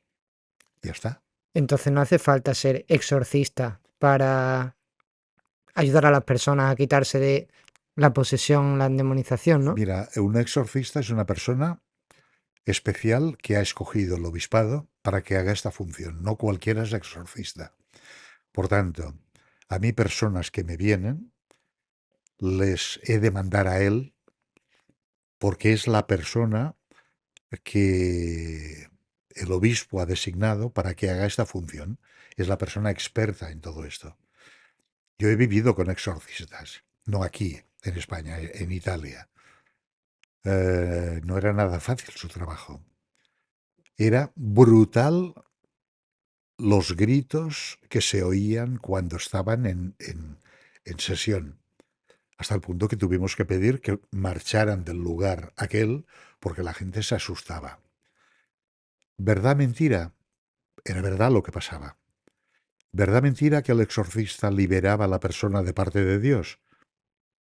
Ya está. Entonces no hace falta ser exorcista para ayudar a las personas a quitarse de la posesión, la endemonización, ¿no? Mira, un exorcista es una persona especial que ha escogido el obispado para que haga esta función. No cualquiera es exorcista. Por tanto, a mí personas que me vienen, les he de mandar a él porque es la persona que el obispo ha designado para que haga esta función. Es la persona experta en todo esto. Yo he vivido con exorcistas, no aquí, en España, en Italia. No era nada fácil su trabajo. Era brutal los gritos que se oían cuando estaban en sesión, hasta el punto que tuvimos que pedir que marcharan del lugar aquel porque la gente se asustaba. ¿Verdad, mentira? Era verdad lo que pasaba. ¿Verdad, mentira que el exorcista liberaba a la persona de parte de Dios?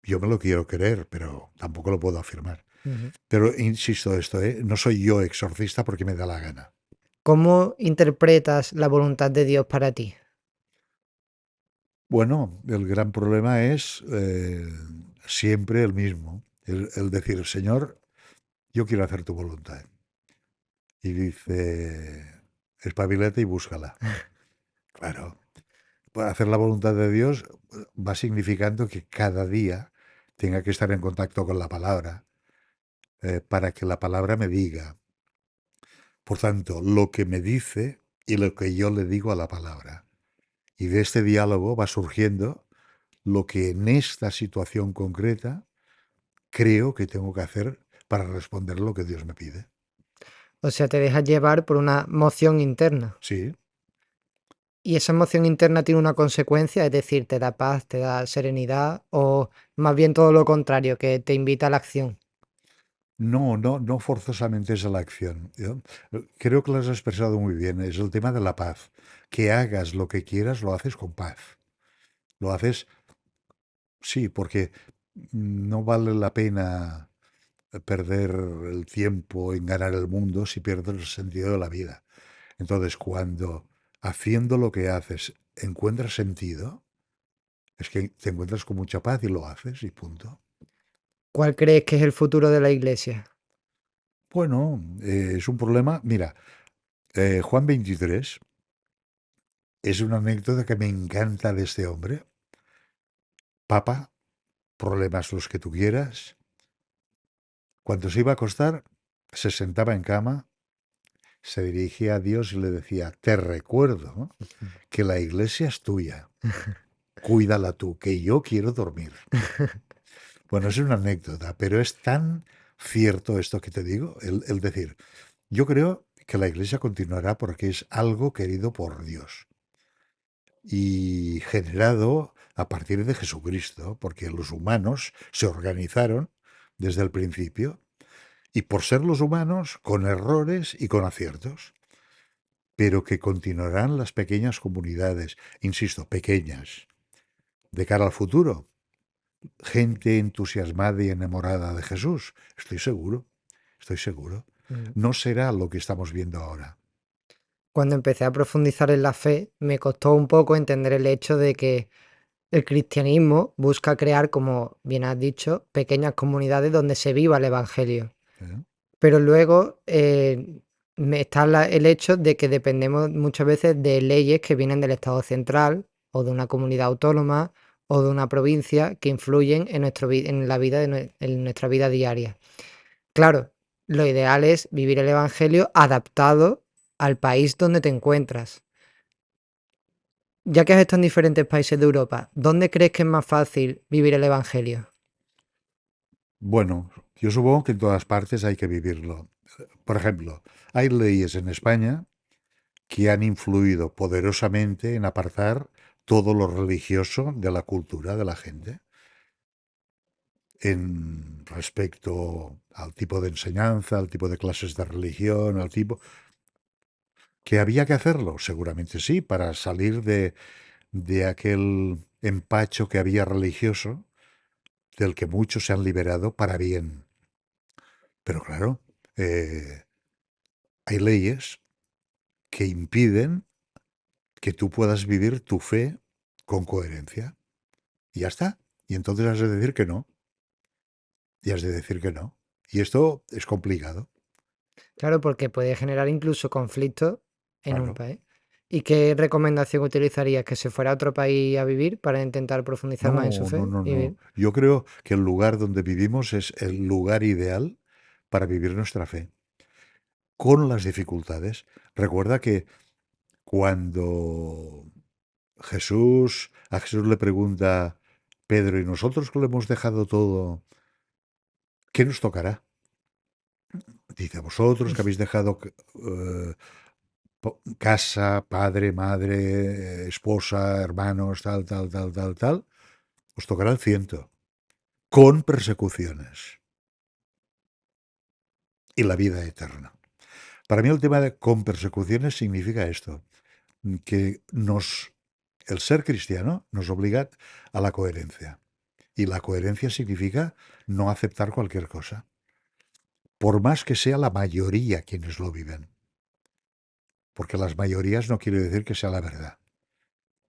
Yo me lo quiero creer, pero tampoco lo puedo afirmar. Ujú. Pero insisto esto, no soy yo exorcista porque me da la gana. ¿Cómo interpretas la voluntad de Dios para ti? Bueno, el gran problema es siempre el mismo, el decir, Señor, yo quiero hacer tu voluntad. Y dice, espabilate y búscala. Claro, para hacer la voluntad de Dios va significando que cada día tenga que estar en contacto con la palabra para que la palabra me diga, por tanto, lo que me dice y lo que yo le digo a la palabra. Y de este diálogo va surgiendo lo que en esta situación concreta creo que tengo que hacer para responder lo que Dios me pide. O sea, te dejas llevar por una moción interna. Sí, Y esa emoción interna tiene una consecuencia, es decir, te da paz, te da serenidad, o más bien todo lo contrario, que te invita a la acción. no forzosamente es la acción. Yo creo que lo has expresado muy bien. Es el tema de la paz. Que hagas lo que quieras, lo haces con paz. Lo haces, sí, porque no vale la pena perder el tiempo en ganar el mundo si pierdes el sentido de la vida. Entonces, cuando haciendo lo que haces encuentras sentido, es que te encuentras con mucha paz y lo haces y punto. ¿Cuál crees que es el futuro de la iglesia? Bueno, es un problema. Mira, Juan 23 es una anécdota que me encanta de este hombre. Papa, problemas los que tú quieras. Cuando se iba a acostar, se sentaba en cama, se dirigía a Dios y le decía, te recuerdo que la iglesia es tuya, cuídala tú, que yo quiero dormir. Bueno, es una anécdota, pero es tan cierto esto que te digo, el decir, yo creo que la iglesia continuará porque es algo querido por Dios y generado a partir de Jesucristo, porque los humanos se organizaron desde el principio y por ser los humanos con errores y con aciertos, pero que continuarán las pequeñas comunidades, insisto, pequeñas, de cara al futuro. Gente entusiasmada y enamorada de Jesús, estoy seguro, estoy seguro. Mm. No será lo que estamos viendo ahora. Cuando empecé a profundizar en la fe, me costó un poco entender el hecho de que el cristianismo busca crear, como bien has dicho, pequeñas comunidades donde se viva el evangelio. ¿Eh? Pero luego está el hecho de que dependemos muchas veces de leyes que vienen del Estado central o de una comunidad autónoma o de una provincia que influyen en, en la vida en nuestra vida diaria. Claro, lo ideal es vivir el evangelio adaptado al país donde te encuentras. Ya que has estado en diferentes países de Europa, ¿dónde crees que es más fácil vivir el evangelio? Bueno, yo supongo que en todas partes hay que vivirlo. Por ejemplo, hay leyes en España que han influido poderosamente en apartar todo lo religioso de la cultura de la gente, en respecto al tipo de enseñanza, al tipo de clases de religión, al tipo... ¿Que había que hacerlo? Seguramente sí, para salir de aquel empacho que había religioso, del que muchos se han liberado para bien. Pero claro, eh, hay leyes que impiden que tú puedas vivir tu fe con coherencia. Y ya está. Y entonces has de decir que no. Y has de decir que no. Y esto es complicado, Claro, porque puede generar incluso conflictos en un claro. país. ¿Y qué recomendación utilizarías? ¿Que se fuera a otro país a vivir para intentar profundizar más en su No, no, fe? no, Y no. Yo creo que el lugar donde vivimos es el lugar ideal para vivir nuestra fe, con las dificultades. Recuerda que cuando a Jesús le pregunta Pedro, ¿y nosotros que lo hemos dejado todo, qué nos tocará? Dice, vosotros que habéis dejado casa, padre, madre, esposa, hermanos, tal, tal, tal, tal, tal, os tocará el ciento, con persecuciones y la vida eterna. Para mí el tema de con persecuciones significa esto, que el ser cristiano nos obliga a la coherencia. Y la coherencia significa no aceptar cualquier cosa, por más que sea la mayoría quienes lo viven. Porque las mayorías no quiere decir que sea la verdad.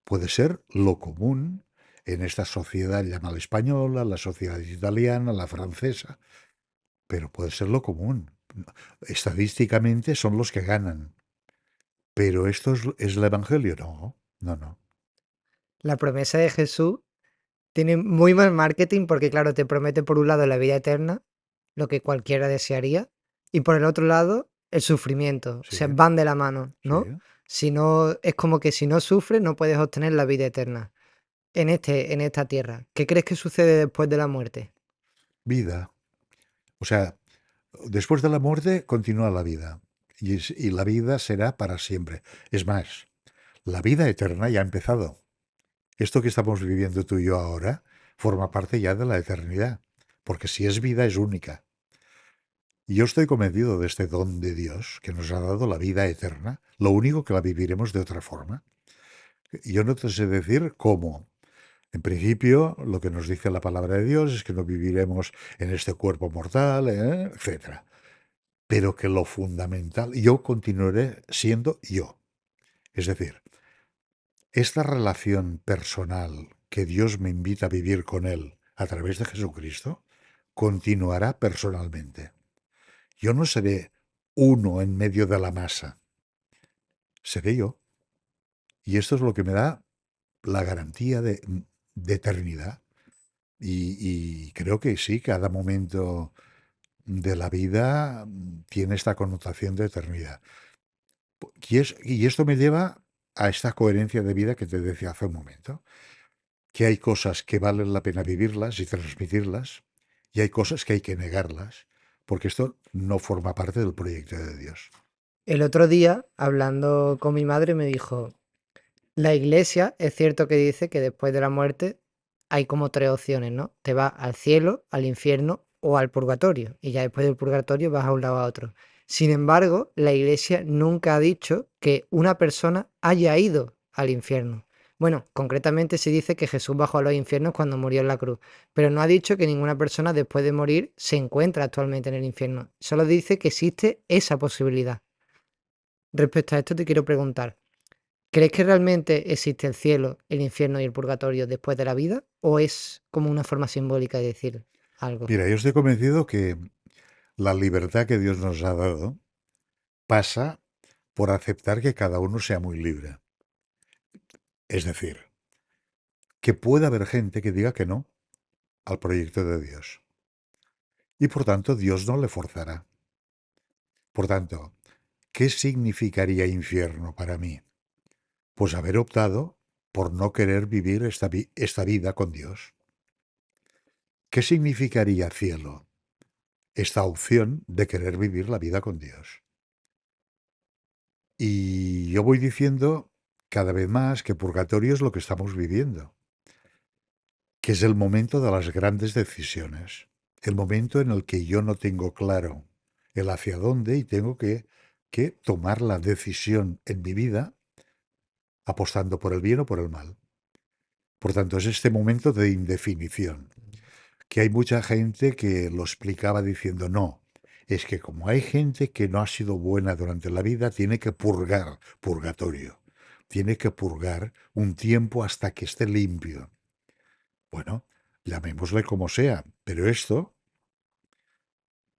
Puede ser lo común en esta sociedad llamada española, la sociedad italiana, la francesa, pero puede ser lo común. Estadísticamente son los que ganan. Pero esto es el Evangelio. No, no, no. la promesa de Jesús tiene muy mal marketing porque, claro, te promete por un lado la vida eterna, lo que cualquiera desearía, y por el otro lado el sufrimiento. O Sí, sea, van de la mano, ¿no? sí. Si no, es como que si no sufres no puedes obtener la vida eterna en esta tierra. ¿Qué crees que sucede después de la muerte? Vida. O sea, después de la muerte continúa la vida. Y la vida será para siempre. Es más, la vida eterna ya ha empezado. Esto que estamos viviendo tú y yo ahora forma parte ya de la eternidad. Porque si es vida, es única. Y yo estoy convencido de este don de Dios que nos ha dado la vida eterna. Lo único que la viviremos de otra forma. Yo no te sé decir cómo. En principio, lo que nos dice la palabra de Dios es que no viviremos en este cuerpo mortal, etcétera. Pero que lo fundamental, yo continuaré siendo yo. Es decir, esta relación personal que Dios me invita a vivir con Él a través de Jesucristo continuará personalmente. Yo no seré uno en medio de la masa, seré yo. Y esto es lo que me da la garantía de eternidad. Y creo que sí, cada momento de la vida tiene esta connotación de eternidad. Y esto me lleva a esta coherencia de vida que te decía hace un momento, que hay cosas que valen la pena vivirlas y transmitirlas, y hay cosas que hay que negarlas, porque esto no forma parte del proyecto de Dios. El otro día, hablando con mi madre, me dijo, la iglesia es cierto que dice que después de la muerte hay como tres opciones, ¿no? Te vas al cielo, al infierno o al purgatorio. Y ya después del purgatorio vas a un lado a otro. Sin embargo, la iglesia nunca ha dicho que una persona haya ido al infierno. Bueno, concretamente se dice que Jesús bajó a los infiernos cuando murió en la cruz, pero no ha dicho que ninguna persona después de morir se encuentra actualmente en el infierno. Solo dice que existe esa posibilidad. Respecto a esto te quiero preguntar, ¿crees que realmente existe el cielo, el infierno y el purgatorio después de la vida? ¿O es como una forma simbólica de decir algo? Mira, yo estoy convencido que la libertad que Dios nos ha dado pasa por aceptar que cada uno sea muy libre. Es decir, que puede haber gente que diga que no al proyecto de Dios. Y por tanto, Dios no le forzará. Por tanto, ¿qué significaría infierno para mí? Pues haber optado por no querer vivir esta vida con Dios. ¿Qué significaría cielo? Esta opción de querer vivir la vida con Dios. Y yo voy diciendo cada vez más que purgatorio es lo que estamos viviendo, que es el momento de las grandes decisiones, el momento en el que yo no tengo claro el hacia dónde y tengo que tomar la decisión en mi vida apostando por el bien o por el mal. Por tanto, es este momento de indefinición, que hay mucha gente que lo explicaba diciendo no. Es que como hay gente que no ha sido buena durante la vida, tiene que purgar, purgatorio. Tiene que purgar un tiempo hasta que esté limpio. Bueno, llamémosle como sea, pero esto,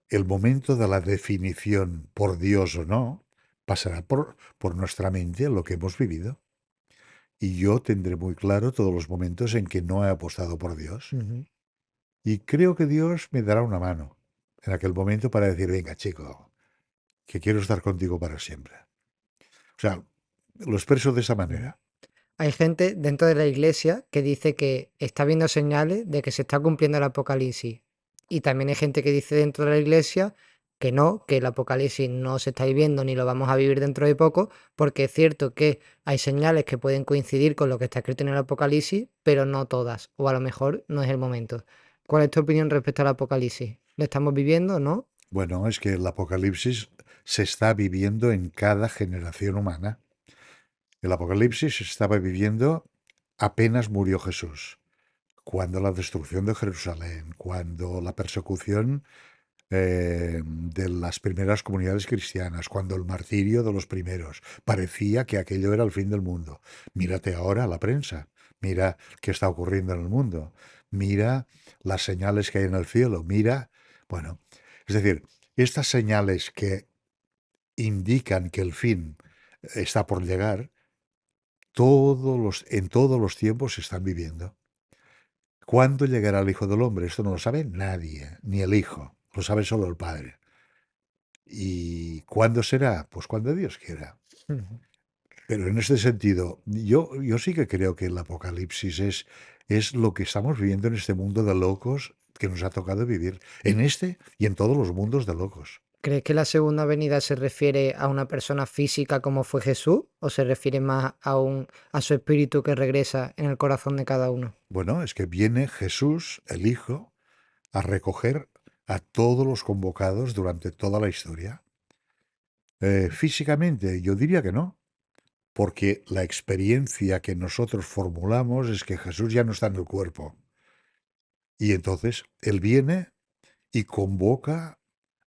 el momento de la definición por Dios o no, pasará por nuestra mente lo que hemos vivido. Y yo tendré muy claro todos los momentos en que no he apostado por Dios. Ujú. Y creo que Dios me dará una mano en aquel momento para decir, venga, chico, que quiero estar contigo para siempre. O sea, lo expreso de esa Ujú. manera. Hay gente dentro de la iglesia que dice que está viendo señales de que se está cumpliendo el apocalipsis. Y también hay gente que dice dentro de la iglesia que no, que el apocalipsis no se está viviendo ni lo vamos a vivir dentro de poco, porque es cierto que hay señales que pueden coincidir con lo que está escrito en el apocalipsis, pero no todas, o a lo mejor no es el momento. ¿Cuál es tu opinión respecto al apocalipsis? ¿Lo estamos viviendo o no? Bueno, es que el apocalipsis se está viviendo en cada generación humana. El apocalipsis se estaba viviendo apenas murió Jesús, cuando la destrucción de Jerusalén, cuando la persecución de las primeras comunidades cristianas, cuando el martirio de los primeros. Parecía que aquello era el fin del mundo. Mírate ahora la prensa, mira qué está ocurriendo en el mundo, mira las señales que hay en el cielo, mira, bueno, es decir, estas señales que indican que el fin está por llegar, en todos los tiempos se están viviendo. ¿Cuándo llegará el Hijo del Hombre? Esto no lo sabe nadie, ni el Hijo, lo sabe solo el Padre. ¿Y cuándo será? Pues cuando Dios quiera. Ujú. Pero en este sentido, yo sí que creo que el apocalipsis es lo que estamos viviendo en este mundo de locos que nos ha tocado vivir, en este y en todos los mundos de locos. ¿Crees que la segunda venida se refiere a una persona física como fue Jesús o se refiere más a su espíritu que regresa en el corazón de cada uno? Bueno, es que viene Jesús, el Hijo, a recoger a todos los convocados durante toda la historia. Físicamente, yo diría que no, porque la experiencia que nosotros formulamos es que Jesús ya no está en el cuerpo. Y entonces Él viene y convoca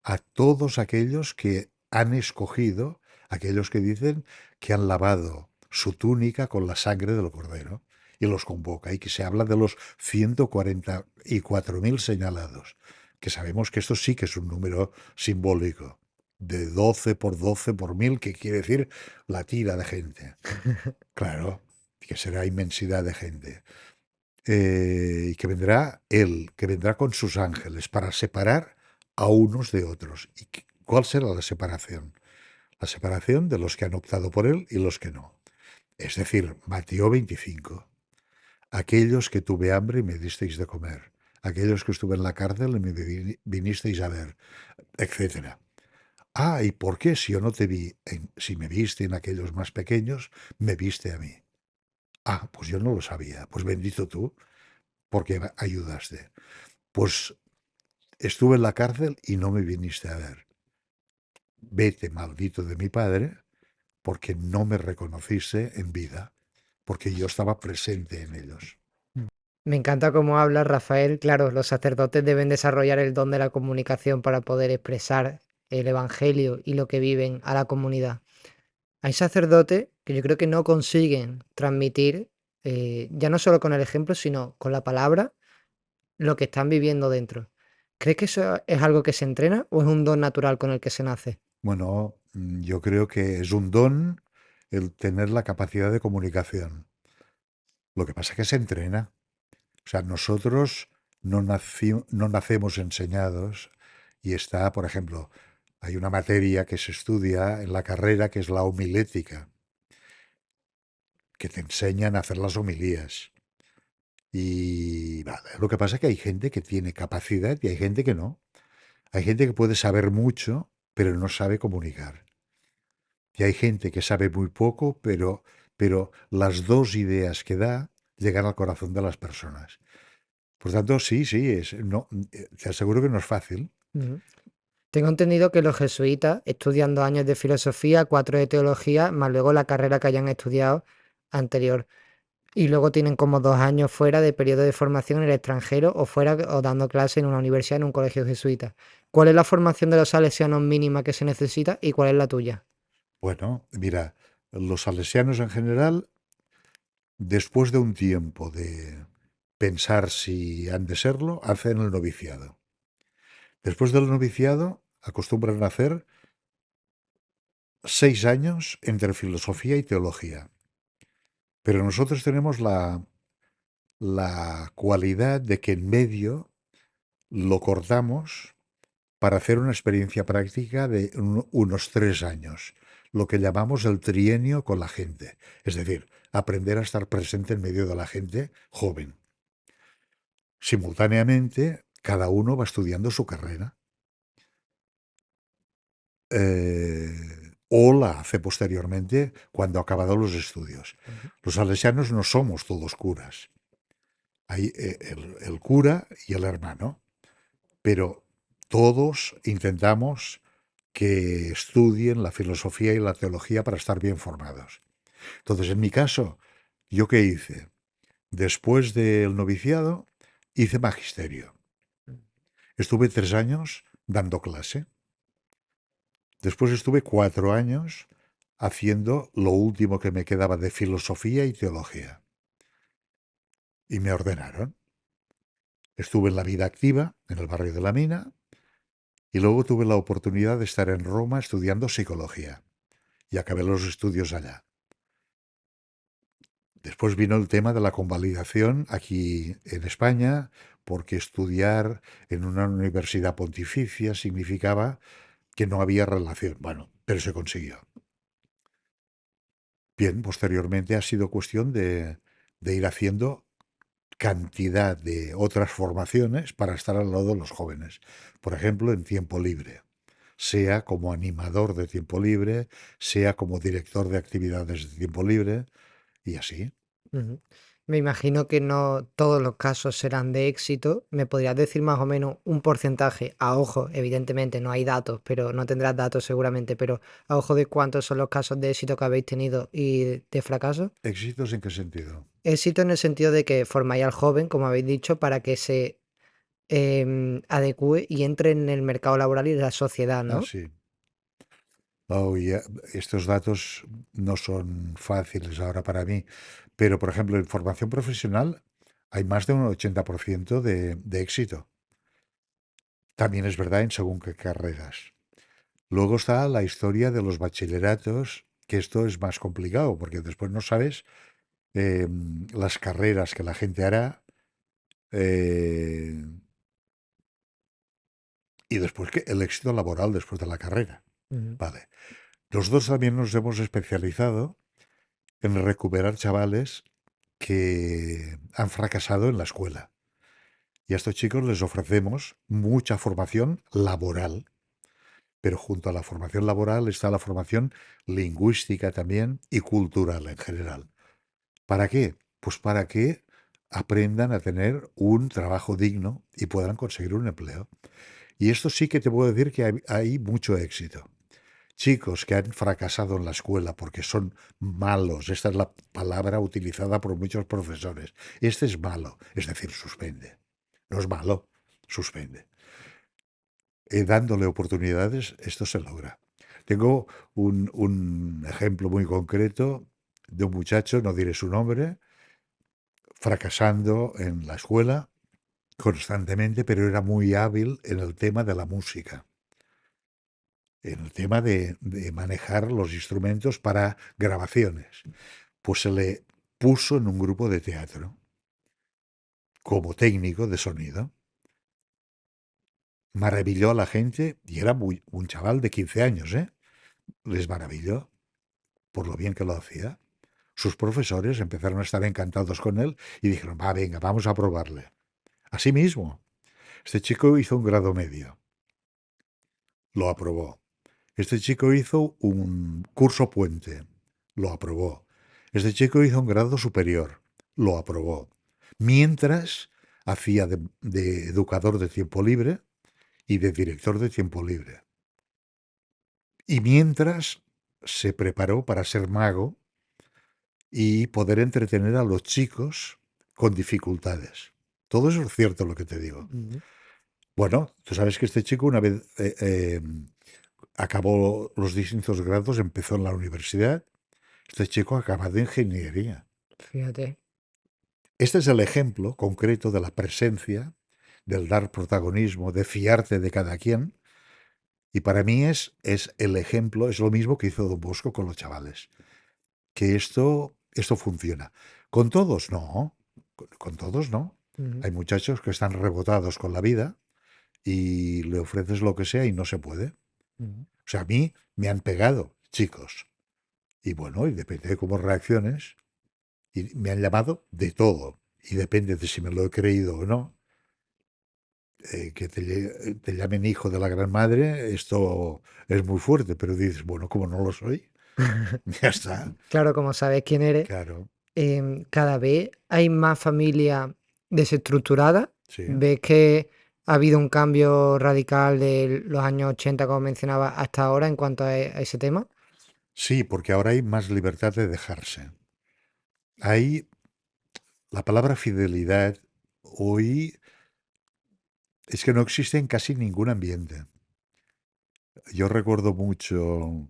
a todos aquellos que han escogido, aquellos que dicen que han lavado su túnica con la sangre del Cordero, y los convoca, y que se habla de los 144.000 señalados, que sabemos que esto sí que es un número simbólico, de 12 por 12 por 1000, que quiere decir la tira de gente. Claro, que será inmensidad de gente. Y que vendrá Él, que vendrá con sus ángeles para separar a unos de otros. ¿Y cuál será la separación? La separación de los que han optado por Él y los que no. Es decir, Mateo 25. Aquellos que tuve hambre y me disteis de comer. Aquellos que estuve en la cárcel y me vinisteis a ver, etcétera. Ah, ¿y por qué si yo no te vi, si me viste en aquellos más pequeños, me viste a mí? Ah, pues yo no lo sabía. Pues bendito tú, porque ayudaste. Pues estuve en la cárcel y no me viniste a ver. Vete, maldito de mi padre, porque no me reconociste en vida, porque yo estaba presente en ellos. Me encanta cómo habla Rafael. Claro, los sacerdotes deben desarrollar el don de la comunicación para poder expresar el evangelio y lo que viven a la comunidad. Hay sacerdotes que yo creo que no consiguen transmitir, ya no solo con el ejemplo, sino con la palabra, lo que están viviendo dentro. ¿Crees que eso es algo que se entrena o es un don natural con el que se nace? Bueno, yo creo que es un don el tener la capacidad de comunicación. Lo que pasa es que se entrena. O sea, nosotros no nacemos enseñados y está, por ejemplo, hay una materia que se estudia en la carrera que es la homilética, que te enseñan a hacer las homilías. Y vale, lo que pasa es que hay gente que tiene capacidad y hay gente que no. Hay gente que puede saber mucho, pero no sabe comunicar. Y hay gente que sabe muy poco, pero las dos ideas que da llegan al corazón de las personas. Por tanto, sí, sí, no, te aseguro que no es fácil. Ujú. Tengo entendido que los jesuitas estudian 2 años de filosofía, 4 de teología, más luego la carrera que hayan estudiado anterior. Y luego tienen como 2 años fuera de periodo de formación en el extranjero o fuera o dando clase en una universidad, en un colegio jesuita. ¿Cuál es la formación de los salesianos mínima que se necesita y cuál es la tuya? Bueno, mira, los salesianos en general, después de un tiempo de pensar si han de serlo, hacen el noviciado. Después del noviciado, acostumbran a hacer 6 años entre filosofía y teología. Pero nosotros tenemos la cualidad de que en medio lo cortamos para hacer una experiencia práctica de unos 3 años, lo que llamamos el trienio con la gente, es decir, aprender a estar presente en medio de la gente joven. Simultáneamente, cada uno va estudiando su carrera. O la hace posteriormente cuando ha acabado los estudios. Ujú. Los salesianos no somos todos curas. Hay el cura y el hermano, pero todos intentamos que estudien la filosofía y la teología para estar bien formados. Entonces, en mi caso, ¿yo qué hice? Después del noviciado, hice magisterio. Estuve 3 años dando clase. Después estuve 4 años haciendo lo último que me quedaba de filosofía y teología. Y me ordenaron. Estuve en la vida activa, en el barrio de la Mina, y luego tuve la oportunidad de estar en Roma estudiando psicología. Y acabé los estudios allá. Después vino el tema de la convalidación aquí en España, porque estudiar en una universidad pontificia significaba que no había relación. Bueno, pero se consiguió. Bien, posteriormente ha sido cuestión de ir haciendo cantidad de otras formaciones para estar al lado de los jóvenes. Por ejemplo, en tiempo libre, sea como animador de tiempo libre, sea como director de actividades de tiempo libre y así. Ujú. Me imagino que no todos los casos serán de éxito. ¿Me podrías decir más o menos un porcentaje? A ojo, evidentemente no hay datos, pero no tendrás datos seguramente, pero a ojo de cuántos son los casos de éxito que habéis tenido y de fracaso. ¿Éxitos en qué sentido? Éxito en el sentido de que formáis al joven, como habéis dicho, para que se adecue y entre en el mercado laboral y la sociedad, Ah, ¿no? sí. Oh, estos datos no son fáciles ahora para mí, pero por ejemplo, en formación profesional hay más de un 80% de éxito. También es verdad en según qué carreras. Luego está la historia de los bachilleratos, que esto es más complicado, porque después no sabes eh, las carreras que la gente hará eh, y después el éxito laboral después de la carrera. Ujú. Vale. Nosotros también nos hemos especializado en recuperar chavales que han fracasado en la escuela. Y a estos chicos les ofrecemos mucha formación laboral, pero junto a la formación laboral está la formación lingüística también y cultural en general. ¿Para qué? Pues para que aprendan a tener un trabajo digno y puedan conseguir un empleo. Y esto sí que te puedo decir que hay mucho éxito. Chicos que han fracasado en la escuela porque son malos, esta es la palabra utilizada por muchos profesores, este es malo, es decir, suspende. No es malo, suspende. Dándole oportunidades, esto se logra. Tengo un ejemplo muy concreto de un muchacho, no diré su nombre, fracasando en la escuela constantemente, pero era muy hábil en el tema de la música, en el tema de manejar los instrumentos para grabaciones. Pues se le puso en un grupo de teatro como técnico de sonido. Maravilló a la gente y era un chaval de 15 años, ¿eh? Les maravilló por lo bien que lo hacía. Sus profesores empezaron a estar encantados con él y dijeron, va, venga, vamos a probarle. Así mismo, este chico hizo un grado medio, lo aprobó. Este chico hizo un curso puente, lo aprobó. Este chico hizo un grado superior, lo aprobó. Mientras hacía de educador de tiempo libre y de director de tiempo libre. Y mientras se preparó para ser mago y poder entretener a los chicos con dificultades. Todo eso es cierto lo que te digo. Ujú. Bueno, tú sabes que este chico una vez acabó los distintos grados, empezó en la universidad. Este chico ha acabado ingeniería. Fíjate. Este es el ejemplo concreto de la presencia, del dar protagonismo, de fiarte de cada quien. Y para mí es el ejemplo, es lo mismo que hizo Don Bosco con los chavales. Que esto funciona. Con todos no, con todos no. Ujú. Hay muchachos que están rebotados con la vida y le ofreces lo que sea y no se puede. Ujú. O sea, a mí me han pegado, chicos. Y bueno, y depende de cómo reacciones. Y me han llamado de todo. Y depende de si me lo he creído o no. Que te llamen hijo de la gran madre, esto es muy fuerte, pero dices, bueno, como no lo soy, ya está. Claro, como sabes quién eres, Claro, cada vez hay más familia desestructurada. sí. ¿Ves que ha habido un cambio radical de los años 80, como mencionaba, hasta ahora en cuanto a ese tema? Sí, porque ahora hay más libertad de dejarse. Hay la palabra fidelidad hoy es que no existe en casi ningún ambiente. Yo recuerdo mucho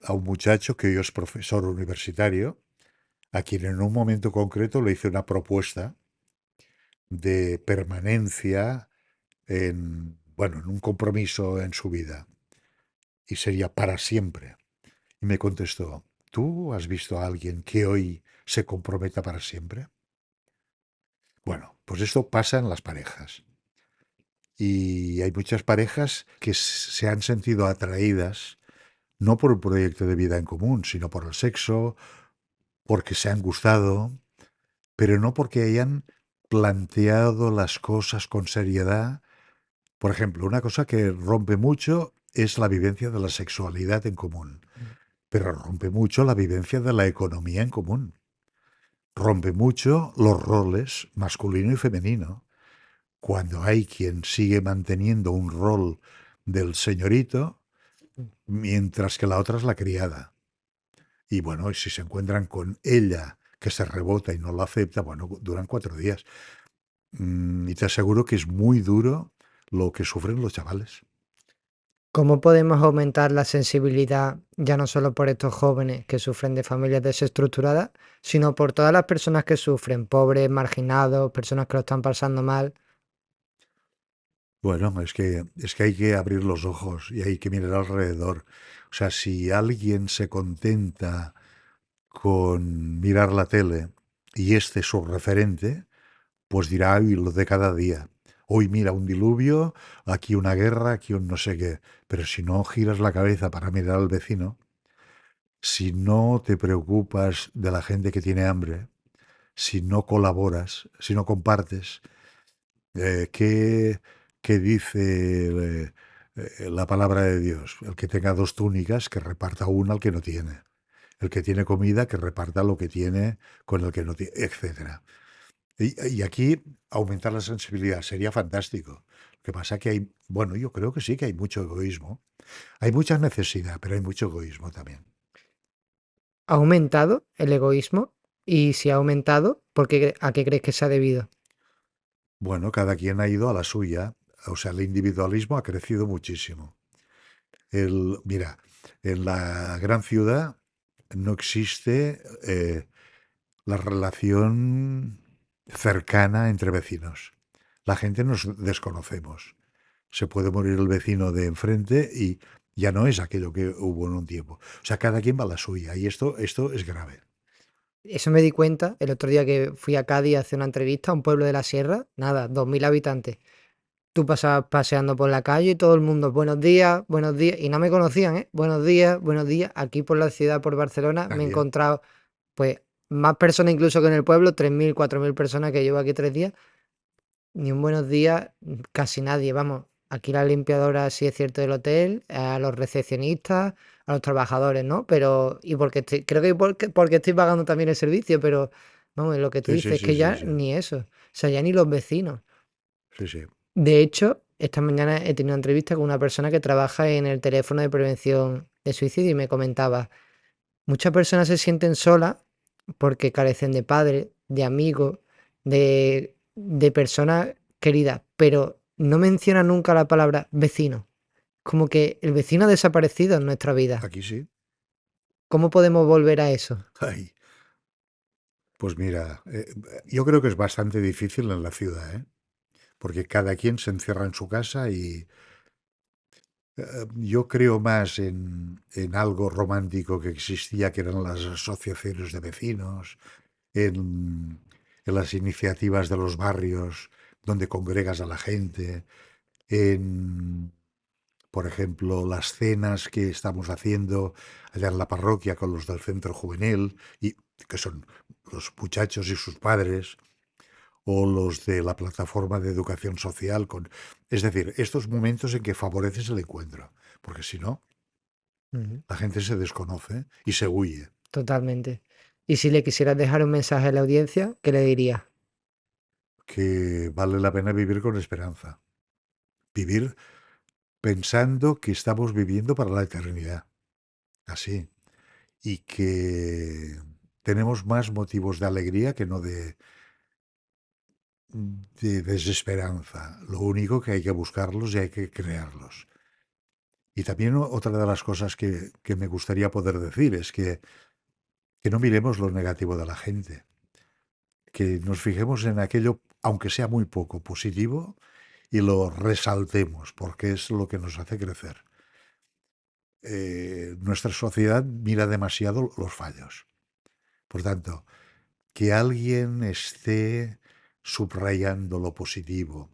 a un muchacho que hoy es profesor universitario, a quien en un momento concreto le hice una propuesta de permanencia en, bueno, en un compromiso en su vida y sería para siempre. Y me contestó, ¿tú has visto a alguien que hoy se comprometa para siempre? Bueno, pues esto pasa en las parejas. Y hay muchas parejas que se han sentido atraídas no por un proyecto de vida en común, sino por el sexo, porque se han gustado, pero no porque hayan planteado las cosas con seriedad. Por ejemplo, una cosa que rompe mucho es la vivencia de la sexualidad en común, Mm. pero rompe mucho la vivencia de la economía en común. rompe mucho los roles masculino y femenino. Cuando hay quien sigue manteniendo un rol del señorito, mientras que la otra es la criada. Y bueno, y si se encuentran con ella que se rebota y no lo acepta, bueno, duran 4 días. Y te aseguro que es muy duro lo que sufren los chavales. ¿Cómo podemos aumentar la sensibilidad ya no solo por estos jóvenes que sufren de familias desestructuradas, sino por todas las personas que sufren, pobres, marginados, personas que lo están pasando mal? Bueno, es que hay que abrir los ojos y hay que mirar alrededor. O sea, si alguien se contenta con mirar la tele y este es su referente, pues dirá, "Ay, lo de cada día. Hoy mira un diluvio, aquí una guerra, aquí un no sé qué". Pero si no giras la cabeza para mirar al vecino, si no te preocupas de la gente que tiene hambre, si no colaboras, si no compartes, ¿qué, qué dice la palabra de Dios? El que tenga 2 túnicas, que reparta una al que no tiene. El que tiene comida, que reparta lo que tiene con el que no tiene, etcétera. Y aquí aumentar la sensibilidad sería fantástico. Lo que pasa que hay, bueno, yo creo que sí que hay mucho egoísmo. Hay mucha necesidad, pero hay mucho egoísmo también. ¿Ha aumentado el egoísmo? Y si ha aumentado, ¿a qué crees que se ha debido? Bueno, cada quien ha ido a la suya. O sea, el individualismo ha crecido muchísimo. Mira, en la gran ciudad no existe la relación cercana entre vecinos. La gente nos desconocemos. Se puede morir el vecino de enfrente y ya no es aquello que hubo en un tiempo. O sea, cada quien va a la suya y esto es grave. Eso me di cuenta el otro día que fui a Cádiz a hacer una entrevista a un pueblo de la sierra, nada, 2000 habitantes. Tú pasabas paseando por la calle y todo el mundo, buenos días, y no me conocían, ¿eh? Buenos días. Aquí por la ciudad, por Barcelona, me he También. encontrado, pues, más personas incluso que en el pueblo, 3000 4000 personas que llevo aquí 3 días, ni un buenos días, casi nadie, vamos. Aquí la limpiadora sí es cierto del hotel, a los recepcionistas, a los trabajadores, ¿no? Pero, y porque creo que porque estoy pagando también el servicio, pero, vamos, lo que tú Sí, sí, dices es sí, que sí, ya sí. ni eso, o sea, ya ni los vecinos. Sí, sí. De hecho, esta mañana he tenido una entrevista con una persona que trabaja en el teléfono de prevención de suicidio y me comentaba, muchas personas se sienten solas porque carecen de padres, de amigos, de personas queridas, pero no menciona nunca la palabra vecino. Como que el vecino ha desaparecido en nuestra vida. Aquí sí. ¿Cómo podemos volver a eso? Ay, pues mira, yo creo que es bastante difícil en la ciudad, ¿eh? Porque cada quien se encierra en su casa y yo creo más en algo romántico que existía, que eran las asociaciones de vecinos, en las iniciativas de los barrios donde congregas a la gente, en, por ejemplo, las cenas que estamos haciendo allá en la parroquia con los del centro juvenil, y que son los muchachos y sus padres, o los de la plataforma de educación social. Es decir, estos momentos en que favoreces el encuentro, porque si no, Ujú, la gente se desconoce y se huye. totalmente. Y si le quisieras dejar un mensaje a la audiencia, ¿qué le dirías? Que vale la pena vivir con esperanza. Vivir pensando que estamos viviendo para la eternidad. Así. Y que tenemos más motivos de alegría que no de desesperanza. Lo único que hay que buscarlos y hay que crearlos. Y también otra de las cosas que me gustaría poder decir es que no miremos lo negativo de la gente, que nos fijemos en aquello, aunque sea muy poco positivo, y lo resaltemos, porque es lo que nos hace crecer. Nuestra sociedad mira demasiado los fallos. Por tanto, que alguien esté subrayando lo positivo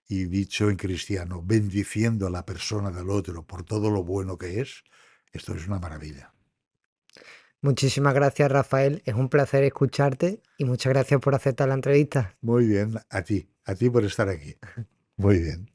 y, dicho en cristiano, bendiciendo a la persona del otro por todo lo bueno que es, esto es una maravilla. Muchísimas gracias, Rafael. Es un placer escucharte y muchas gracias por aceptar la entrevista. Muy bien, a ti por estar aquí. Muy bien.